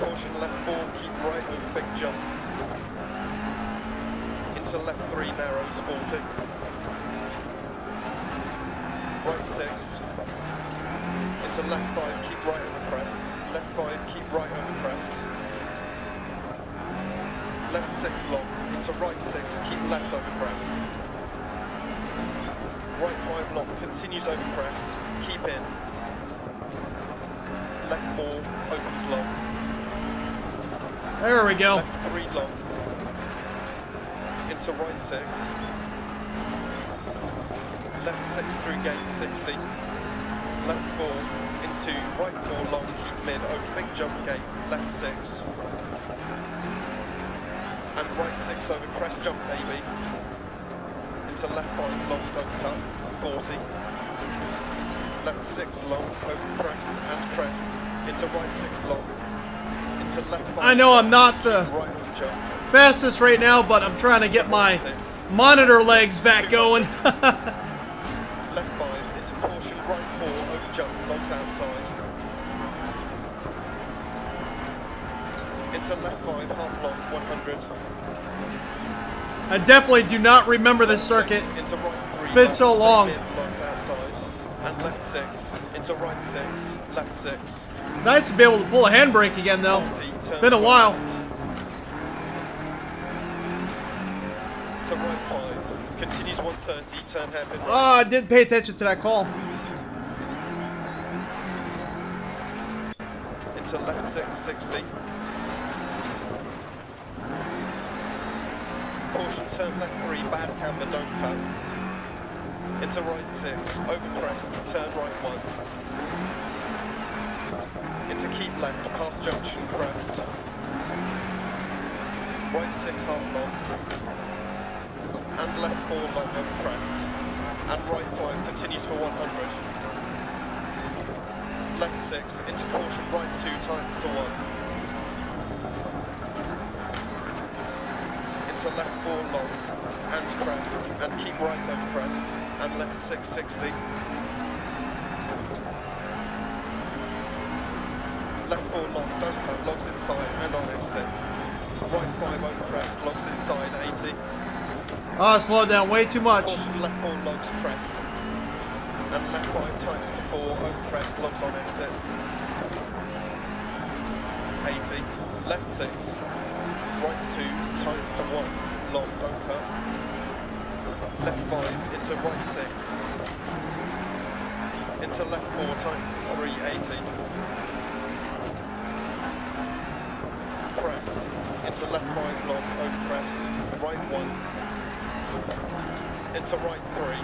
Caution left 4, keep right over big jump. Into left 3 narrows 40. Right 6. Into left 5, keep right over crest. Left 5, keep right over crest. Left 6 long. Into right 6, keep left over crest. Right 5 long, continues over crest. Keep in. Left 4, opens long. There we go. Left 3 long. Into right 6. Left 6 through gate 60. Left 4 into right 4 long, keep mid over big jump gate, left 6. And right 6 over crest jump maybe. Into left 5 long, don't cut, 40. Left 6 long, over crest and crest. Into right 6 long. Into left 5. I know I'm not the right on jump. fastest right now, but I'm trying to get my monitor legs back going. Left 5 into caution, right 4 over jump, locked outside. Into left 5, half long, 100. I definitely do not remember this circuit. Into right 3. It's been so long. Locked outside. And left 6. Into right 6. Left 6. It's nice to be able to pull a handbrake again, though. It's been a while. To right 5. Continues 130. Turn hairpin. Oh, I didn't pay attention to that call. Into left 6, 60. Caution, turn left 3, bad camber, don't cut. Into right 6, over crest, turn right 1. Into keep left, past junction, crest. Right 6, half long. And left 4, long over crest. And right 5, continues for 100. Left 6, into caution, right 2 times to 1. Into left 4 long, and crest, and keep right over crest, and left 660. left 4 long, don't cut, logs inside and on exit. Right 5 over crest, logs inside 80. Oh, slowed down way too much. Caution, left 4 logs crest. And left 5 times to 4 over crest, logs on exit. 80. Left 6. Right 2 times to 1 long, don't cut. Left 5 into right 6. Into left 4 times 380. Crest. Into left 5 long over crest. Right 1. Into right 3.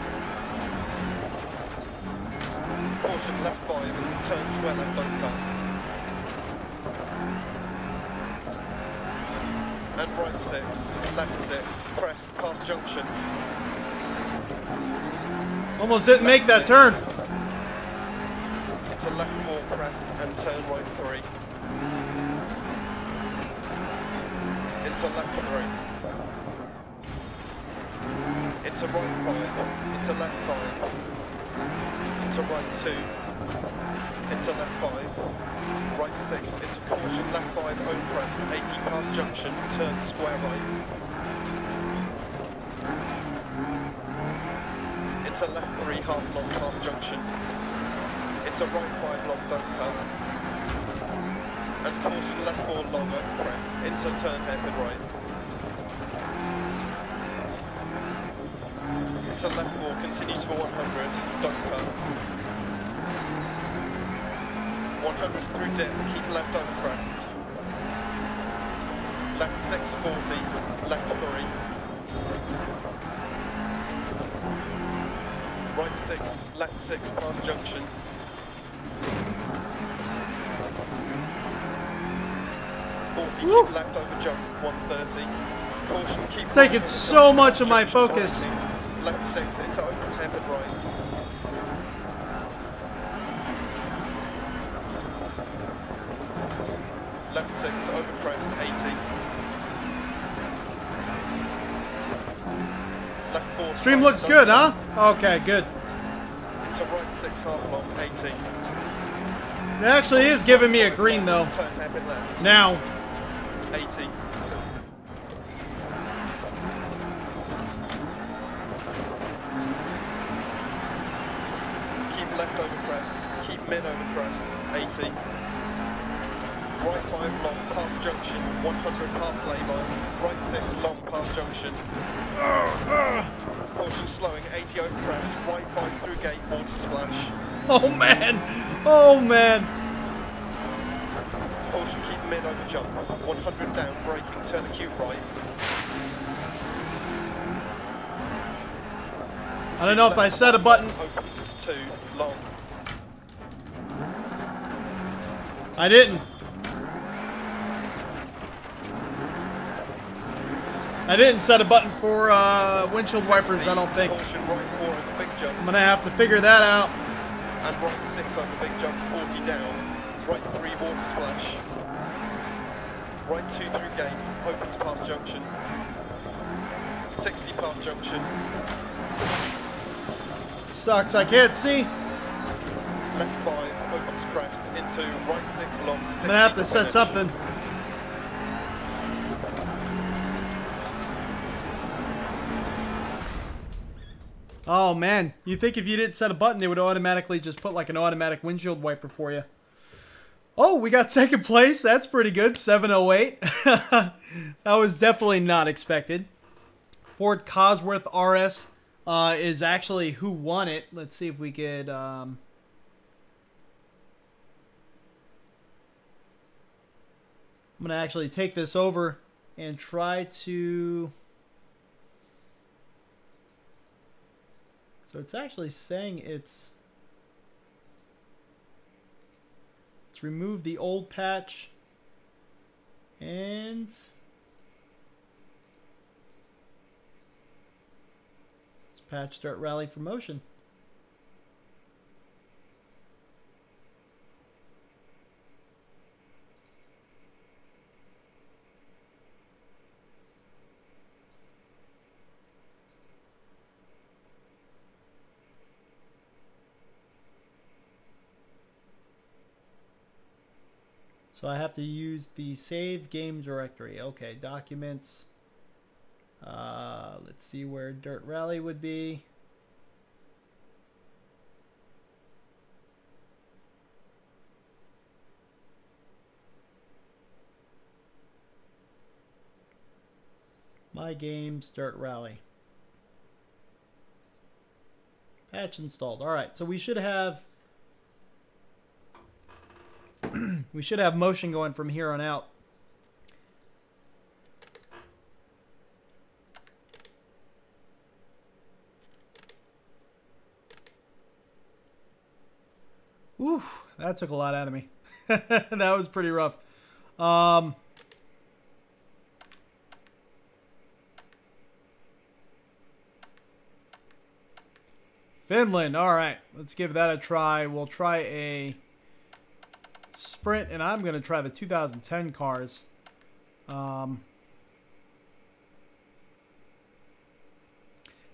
Caution left 5 into turn square left don't cut. And right 6. Left 6. Crest past junction. Almost didn't make that turn. Into left 4 crest and turn right 3. Into left 3. Into right 5. Into left 5. Into right 2. Into left 5. Right 6. Into caution left 5 own crest. 80 past junction. Turn square right. Into left 3 half long past junction. Into right 5 long don't cut. And caution left 4 long over crest. Into turn hairpin right. Into left 4 continues for 100. Don't cut. 100 through dip. Keep left over crest. Left 640. Left 3. Right 6, left 6 past junction. Keep left over jump, 130. Caution, keep It's taking so much of my focus. Left 6 into open hairpin right. Left 6 over crest, 80. Left 4. Stream looks good, huh? Okay, good. Into right 6 half long, 80. It actually is giving me a green though. Turn hairpin left. Now. 80. Keep left over crest. Keep mid over crest. 80. Right 5 long past junction. 100 past lay-by. Right 6 long past junction. Caution slowing. 80 over crest. Right 5 through gate. Water splash. Oh man. Oh man. Caution keep mid over jump. 100 down. Braking. Turn acute right. I don't know if I set a button. Opens to 2 long. I didn't. I didn't set a button for windshield wipers, I don't think. Caution right 4 over big jump. I'm gonna have to figure that out. And right 6 over big jump, 40 down. Right 3 water splash. Right 2 through gate, opens past junction. 60 past junction. Sucks, I can't see. Left 5, opens crest into right 6 long. I'm gonna have to set something. Oh man, you think if you didn't set a button, they would automatically just put like an automatic windshield wiper for you. Oh, we got second place. That's pretty good. 708. That was definitely not expected. Ford Cosworth RS is actually who won it. Let's see if we could... I'm going to actually take this over and try to... So it's actually saying it's remove the old patch and let's patch start rally for motion. So I have to use the save game directory. Okay, documents. Let's see where Dirt Rally would be. My games, Dirt Rally. Patch installed. All right, so we should have motion going from here on out. Whew, that took a lot out of me. That was pretty rough. Finland. All right, let's give that a try. We'll try a sprint, and I'm going to try the 2010 cars.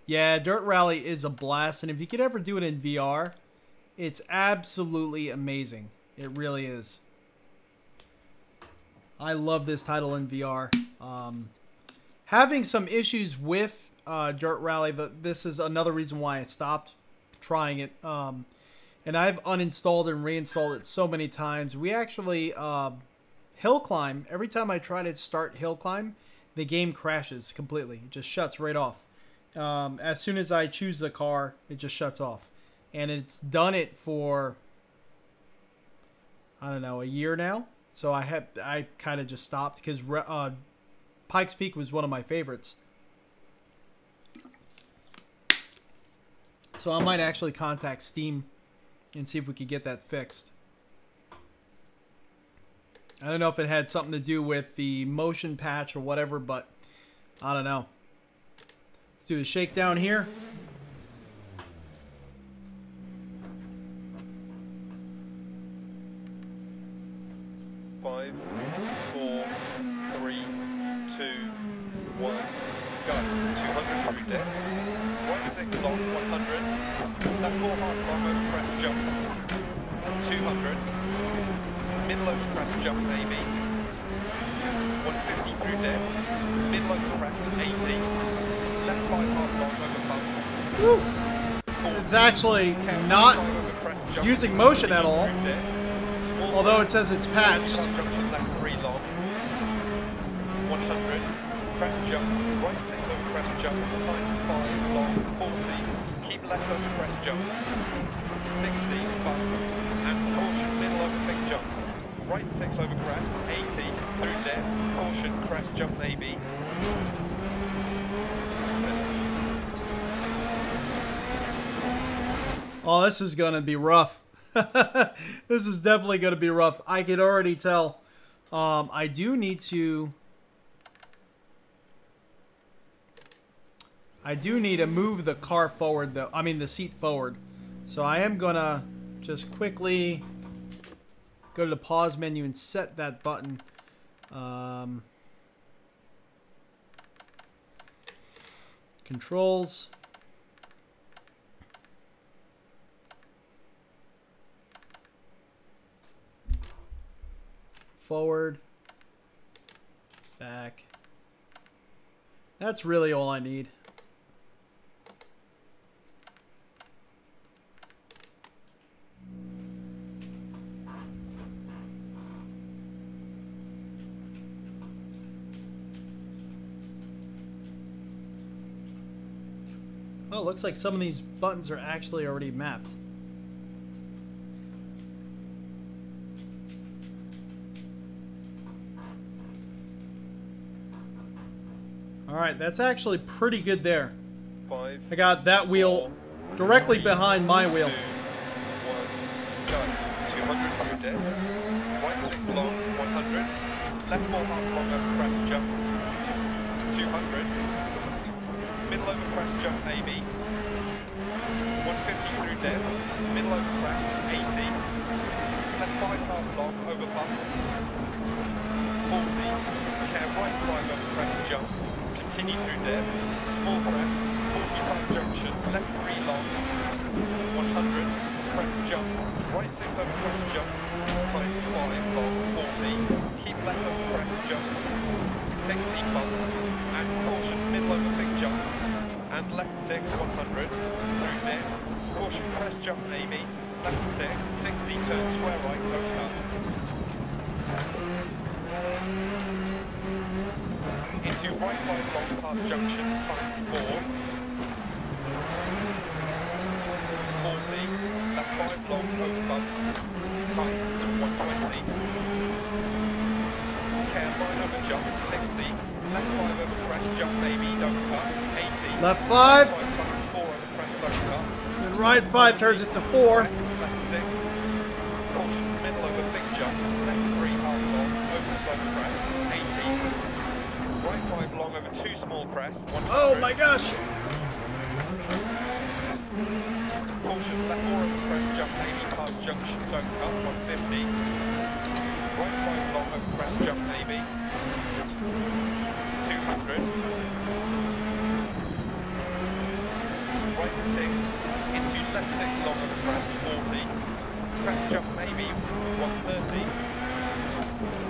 Yeah, Dirt Rally is a blast, and if you could ever do it in VR, it's absolutely amazing. It really is. I love this title in VR. Having some issues with Dirt Rally, but this is another reason why I stopped trying it. And I've uninstalled and reinstalled it so many times. We actually hill climb. Every time I try to start hill climb, the game crashes completely. It just shuts right off. As soon as I choose the car, it just shuts off. And it's done it for, I don't know, a year now. So I kind of just stopped because Pikes Peak was one of my favorites. So I might actually contact Steam and see if we could get that fixed. I don't know if it had something to do with the motion patch or whatever, but I don't know. Let's do the shakedown here. Five, 4, 3, 2, 1, go. 200 through deck. Right 6 long, 100. Left 4 half long over press jump. 200. Mid low press jump AB. 150 through deck. Mid low press 80. Left 5 half long over bump. It's actually not using motion at all. Although it says it's patched. Left 3 long. 100. Press jump. Right 6 over press jump. Times 5 long. 40. Keep left over press jump. 60. Bump. And caution. Middle over big jump. Right 6 over crest. 80. Through deck. Caution. Crest jump AB. Oh, this is going to be rough. This is definitely going to be rough. I can already tell. I do need to move the car forward, though. I mean, the seat forward. So I am going to just quickly go to the pause menu and set that button. Controls. Forward, back. That's really all I need. Oh, it looks like some of these buttons are actually already mapped. Alright, that's actually pretty good there. 5. I got that wheel directly behind my wheel. 2, 1, go. 200 through deck. Right 6 long, 100. Left 4 half long over press jump. 200. Middle over press jump AB. 150 through deck. Middle over press 80. Left 5 half long over bump. 40. Care right 5 over press jump. Continue through deck. Small press. 45 junction. Left 3 long. 100. press jump. Right 6 over press jump. Times 5 long 40. Keep left over press jump. 60 bump. And caution middle over big jump. And left 6 100. Through dip. Caution press jump Amy. Left 6 60 turn square right over. Into right 5 long past junction times 4. 40, left 5 long over bump, times 120. Care line over jump, 60. Left 5 over crest jump maybe, don't cut, 80. Left 5. 5 times 4 over crest, don't cut. And right 5 turns it to 4. Left 6. Caution middle over big jump, left 3 half long, over slow crest, 80. Right 5 long over 2 small crest, 100. Oh my gosh! Caution left 4 over crest jump 80 past junction, don't cut, 150. Right 5 long over crest jump maybe. 200. Right 6 into left 6 long over crest, 40. Crest jump maybe, 130.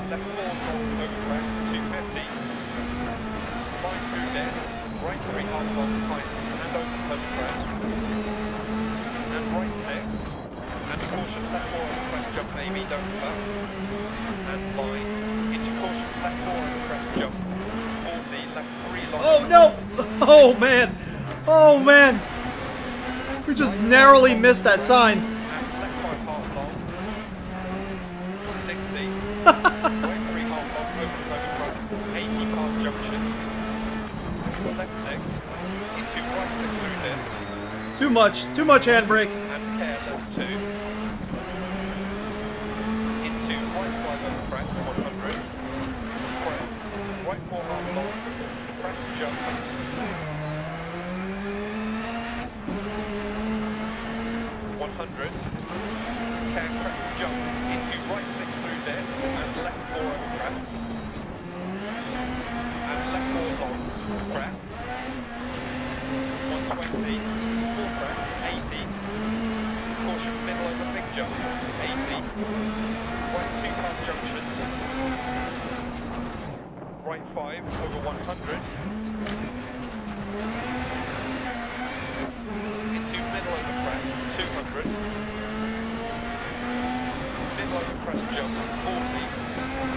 Left 4 long over crest, 250. Line through dead. Right 3 half long tight and open over crest. And right 6. And caution left 4 over crest jump maybe, don't cut. And line. Into caution left 4 over crest jump. 40, left 3 long. Oh no! Oh man! Oh man! We just narrowly missed that sign. And left 5 half long. 60. Right 3 half long opens over crest. 80 past junction. Left 6. Into right 6 through dip. Too much handbrake. And care left 2. Into right 5 over crest, 100. Crest, right 4 half long, crest jump. 100. Care crest jump. Into right 6 through dip and left 4 over crest. And left 4 long, crest. 120. Small crest, 80. Caution middle over big jump, 80. Right 2 past junction. Right 5 over 100. Into middle over crest, 200. Middle over crest jump, 40.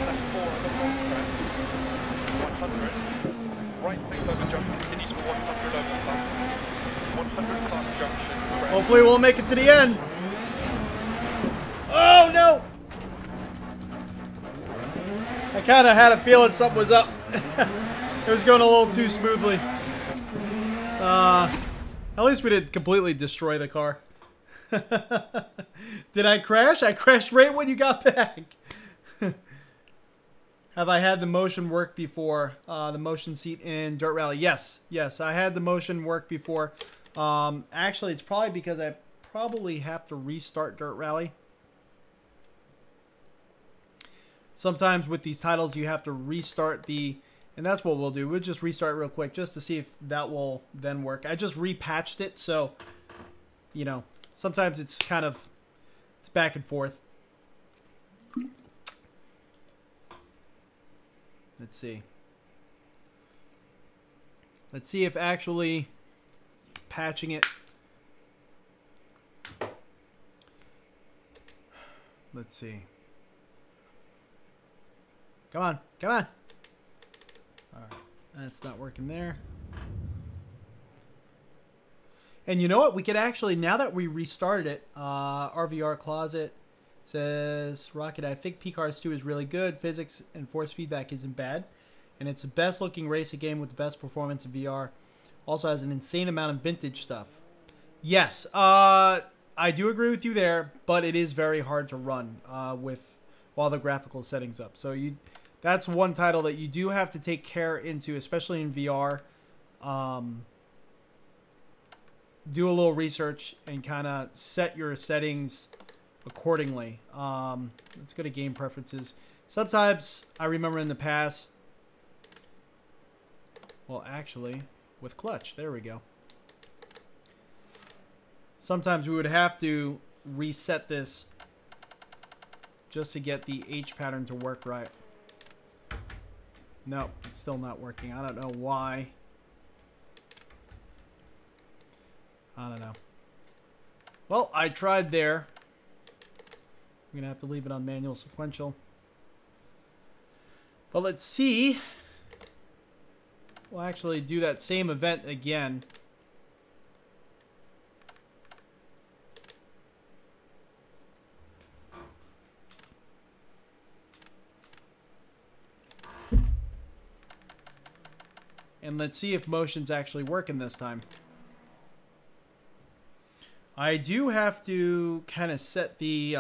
Left 4 over long crest, 100. Right 6 over jump continues for 100 over bump. 100 past junction, crest. Hopefully we'll make it to the end. Oh no! I kind of had a feeling something was up. It was going a little too smoothly. At least we didn't completely destroy the car. Did I crash? I crashed right when you got back. Have I had the motion work before? The motion seat in Dirt Rally? Yes. Yes, I had the motion work before. Actually, it's probably because I probably have to restart Dirt Rally. Sometimes with these titles, you have to restart the... And that's what we'll do. We'll just restart real quick just to see if that will then work. I just repatched it, so... You know, sometimes it's kind of... It's back and forth. Let's see. Let's see if actually patching it... Let's see. Come on, come on. All right, that's not working there. And you know what? We could actually, now that we restarted it, RVR Closet says, Rocket, I think P-Cars 2 is really good. Physics and force feedback isn't bad. And it's the best looking racing game with the best performance in VR. Also has an insane amount of vintage stuff. Yes, I do agree with you there, but it is very hard to run with all the graphical settings up. So that's one title that you do have to take care into, especially in VR. Do a little research and kind of set your settings accordingly. Let's go to game preferences. Sometimes I remember in the past, well, actually, with clutch, there we go. Sometimes we would have to reset this just to get the H pattern to work right. No, it's still not working. I don't know why. I don't know. Well, I tried there. I'm going to have to leave it on manual sequential. But let's see. We'll actually do that same event again. And let's see if motion's actually working this time. I do have to kind of set the...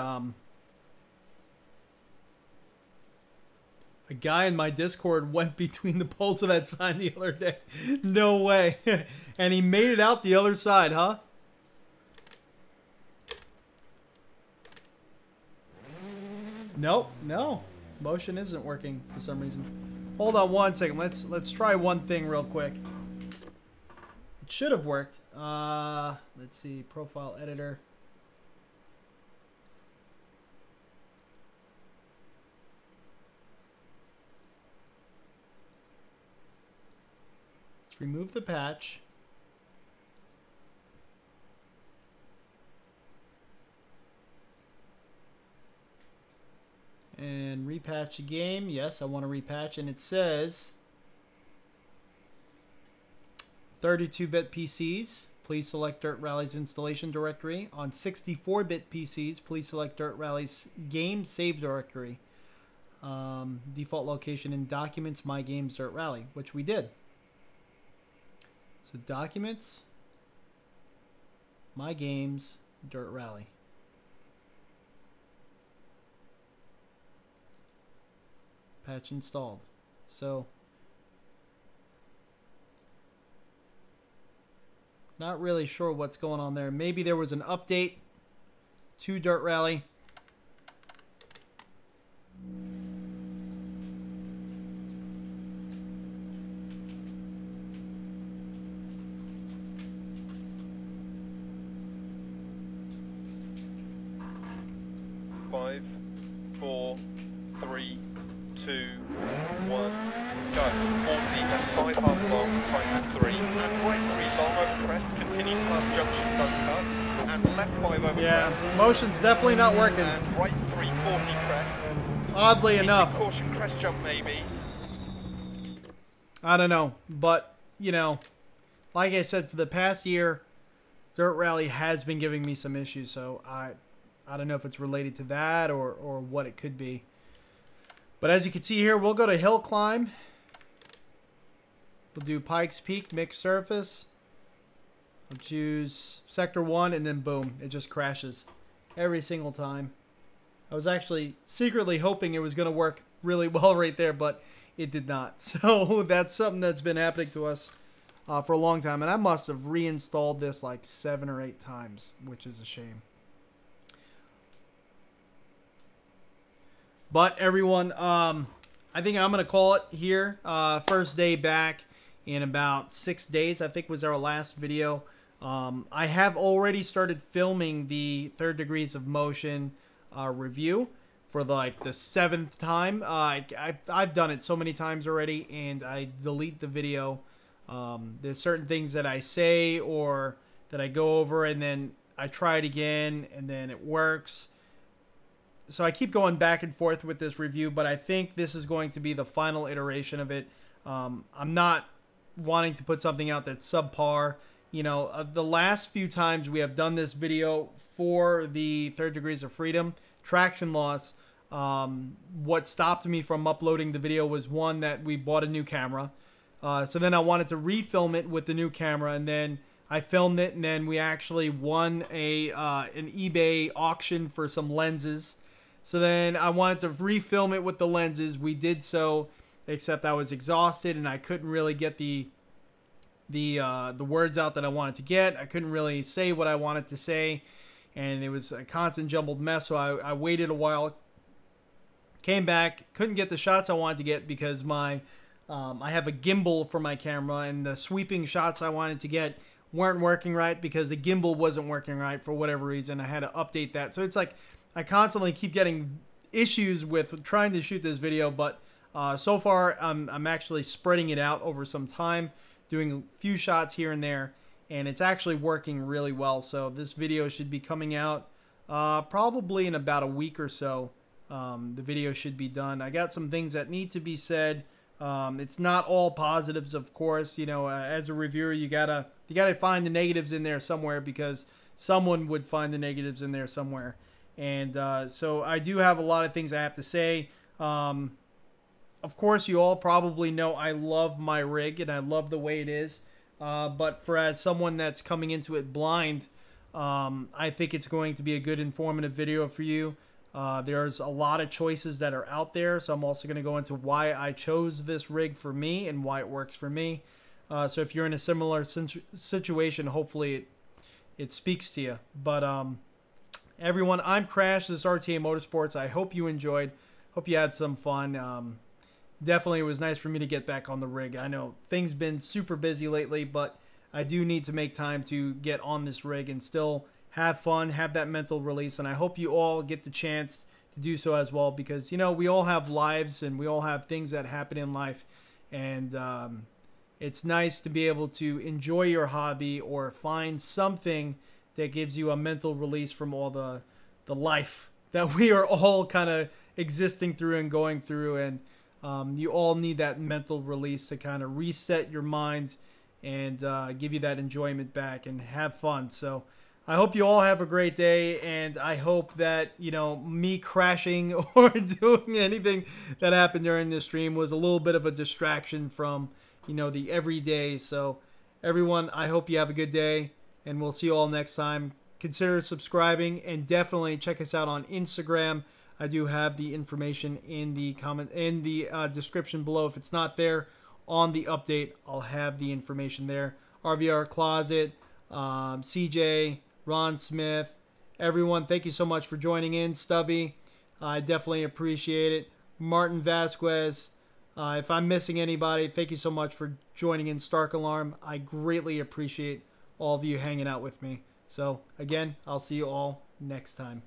A guy in my Discord went between the poles of that sign the other day. No way. And he made it out the other side, huh? Nope, no. Motion isn't working for some reason. Hold on one second. Let's try one thing real quick. It should have worked. Let's see. Profile editor. Let's remove the patch. And repatch the game. Yes, I want to repatch. And it says 32-bit PCs. Please select Dirt Rally's installation directory. On 64-bit PCs, please select Dirt Rally's game save directory. Default location in Documents, My Games, Dirt Rally, which we did. So Documents, My Games, Dirt Rally. Patch installed. So not really sure what's going on there. Maybe there was an update to Dirt Rally. Five, 4, 3, 2, 1, go. 40 and 5 half long times 3 and right 3 long over crest, continue past junction don't cut and left 5 over crest. Motion's definitely not working. And right 340 crest. Oddly enough. Caution crest jump maybe. I don't know, but you know, like I said, for the past year, Dirt Rally has been giving me some issues, so I don't know if it's related to that or what it could be. But as you can see here, we'll go to Hill Climb. We'll do Pikes Peak, Mixed Surface. I'll choose Sector 1, and then boom, it just crashes every single time. I was actually secretly hoping it was going to work really well right there, but it did not. So that's something that's been happening to us for a long time. And I must have reinstalled this like 7 or 8 times, which is a shame. But everyone, I think I'm going to call it here. First day back in about 6 days, I think was our last video. I have already started filming the Third Degrees of Motion review for the 7th time. I've done it so many times already, and I delete the video. There's certain things that I say or that I go over, and then I try it again, and then it works. So I keep going back and forth with this review, but I think this is going to be the final iteration of it. I'm not wanting to put something out that's subpar. You know, the last few times we have done this video for the Third Degrees of Freedom, traction loss, what stopped me from uploading the video was one, that we bought a new camera. So then I wanted to refilm it with the new camera, and then I filmed it, and then we actually won an eBay auction for some lenses. So then I wanted to refilm it with the lenses. We did so, except I was exhausted and I couldn't really get the words out that I wanted to get. I couldn't really say what I wanted to say, and it was a constant jumbled mess. So I waited a while, came back, couldn't get the shots I wanted to get because my I have a gimbal for my camera, and the sweeping shots I wanted to get weren't working right because the gimbal wasn't working right for whatever reason. I had to update that. So it's like I constantly keep getting issues with trying to shoot this video, but so far I'm actually spreading it out over some time, doing a few shots here and there, and it's actually working really well. So this video should be coming out probably in about a week or so. The video should be done. I got some things that need to be said. It's not all positives, of course. You know, as a reviewer, you gotta find the negatives in there somewhere, because someone would find the negatives in there somewhere. And so I do have a lot of things I have to say. Of course, you all probably know I love my rig and I love the way it is. But as someone that's coming into it blind, I think it's going to be a good informative video for you. There's a lot of choices that are out there, so I'm also going to go into why I chose this rig for me and why it works for me. So if you're in a similar situation, hopefully it speaks to you. But everyone, I'm Crash. This is RTA Motorsports. I hope you enjoyed. Hope you had some fun. Definitely, it was nice for me to get back on the rig. I know things been super busy lately, but I do need to make time to get on this rig and still have fun, have that mental release, and I hope you all get the chance to do so as well, because, you know, we all have lives and we all have things that happen in life, and it's nice to be able to enjoy your hobby or find something that gives you a mental release from all the life that we are all kind of existing through and going through, and you all need that mental release to kind of reset your mind and give you that enjoyment back and have fun. So I hope you all have a great day, and I hope that, you know, me crashing or doing anything that happened during this stream was a little bit of a distraction from, you know, the everyday. So everyone, I hope you have a good day, and we'll see you all next time. Consider subscribing, and definitely check us out on Instagram. I do have the information in the description below. If it's not there on the update, I'll have the information there. RVR Closet, CJ, Ron Smith, everyone, thank you so much for joining in. Stubby, I definitely appreciate it. Martin Vasquez, if I'm missing anybody, thank you so much for joining in. Stark Alarm, I greatly appreciate all of you hanging out with me. So again, I'll see you all next time.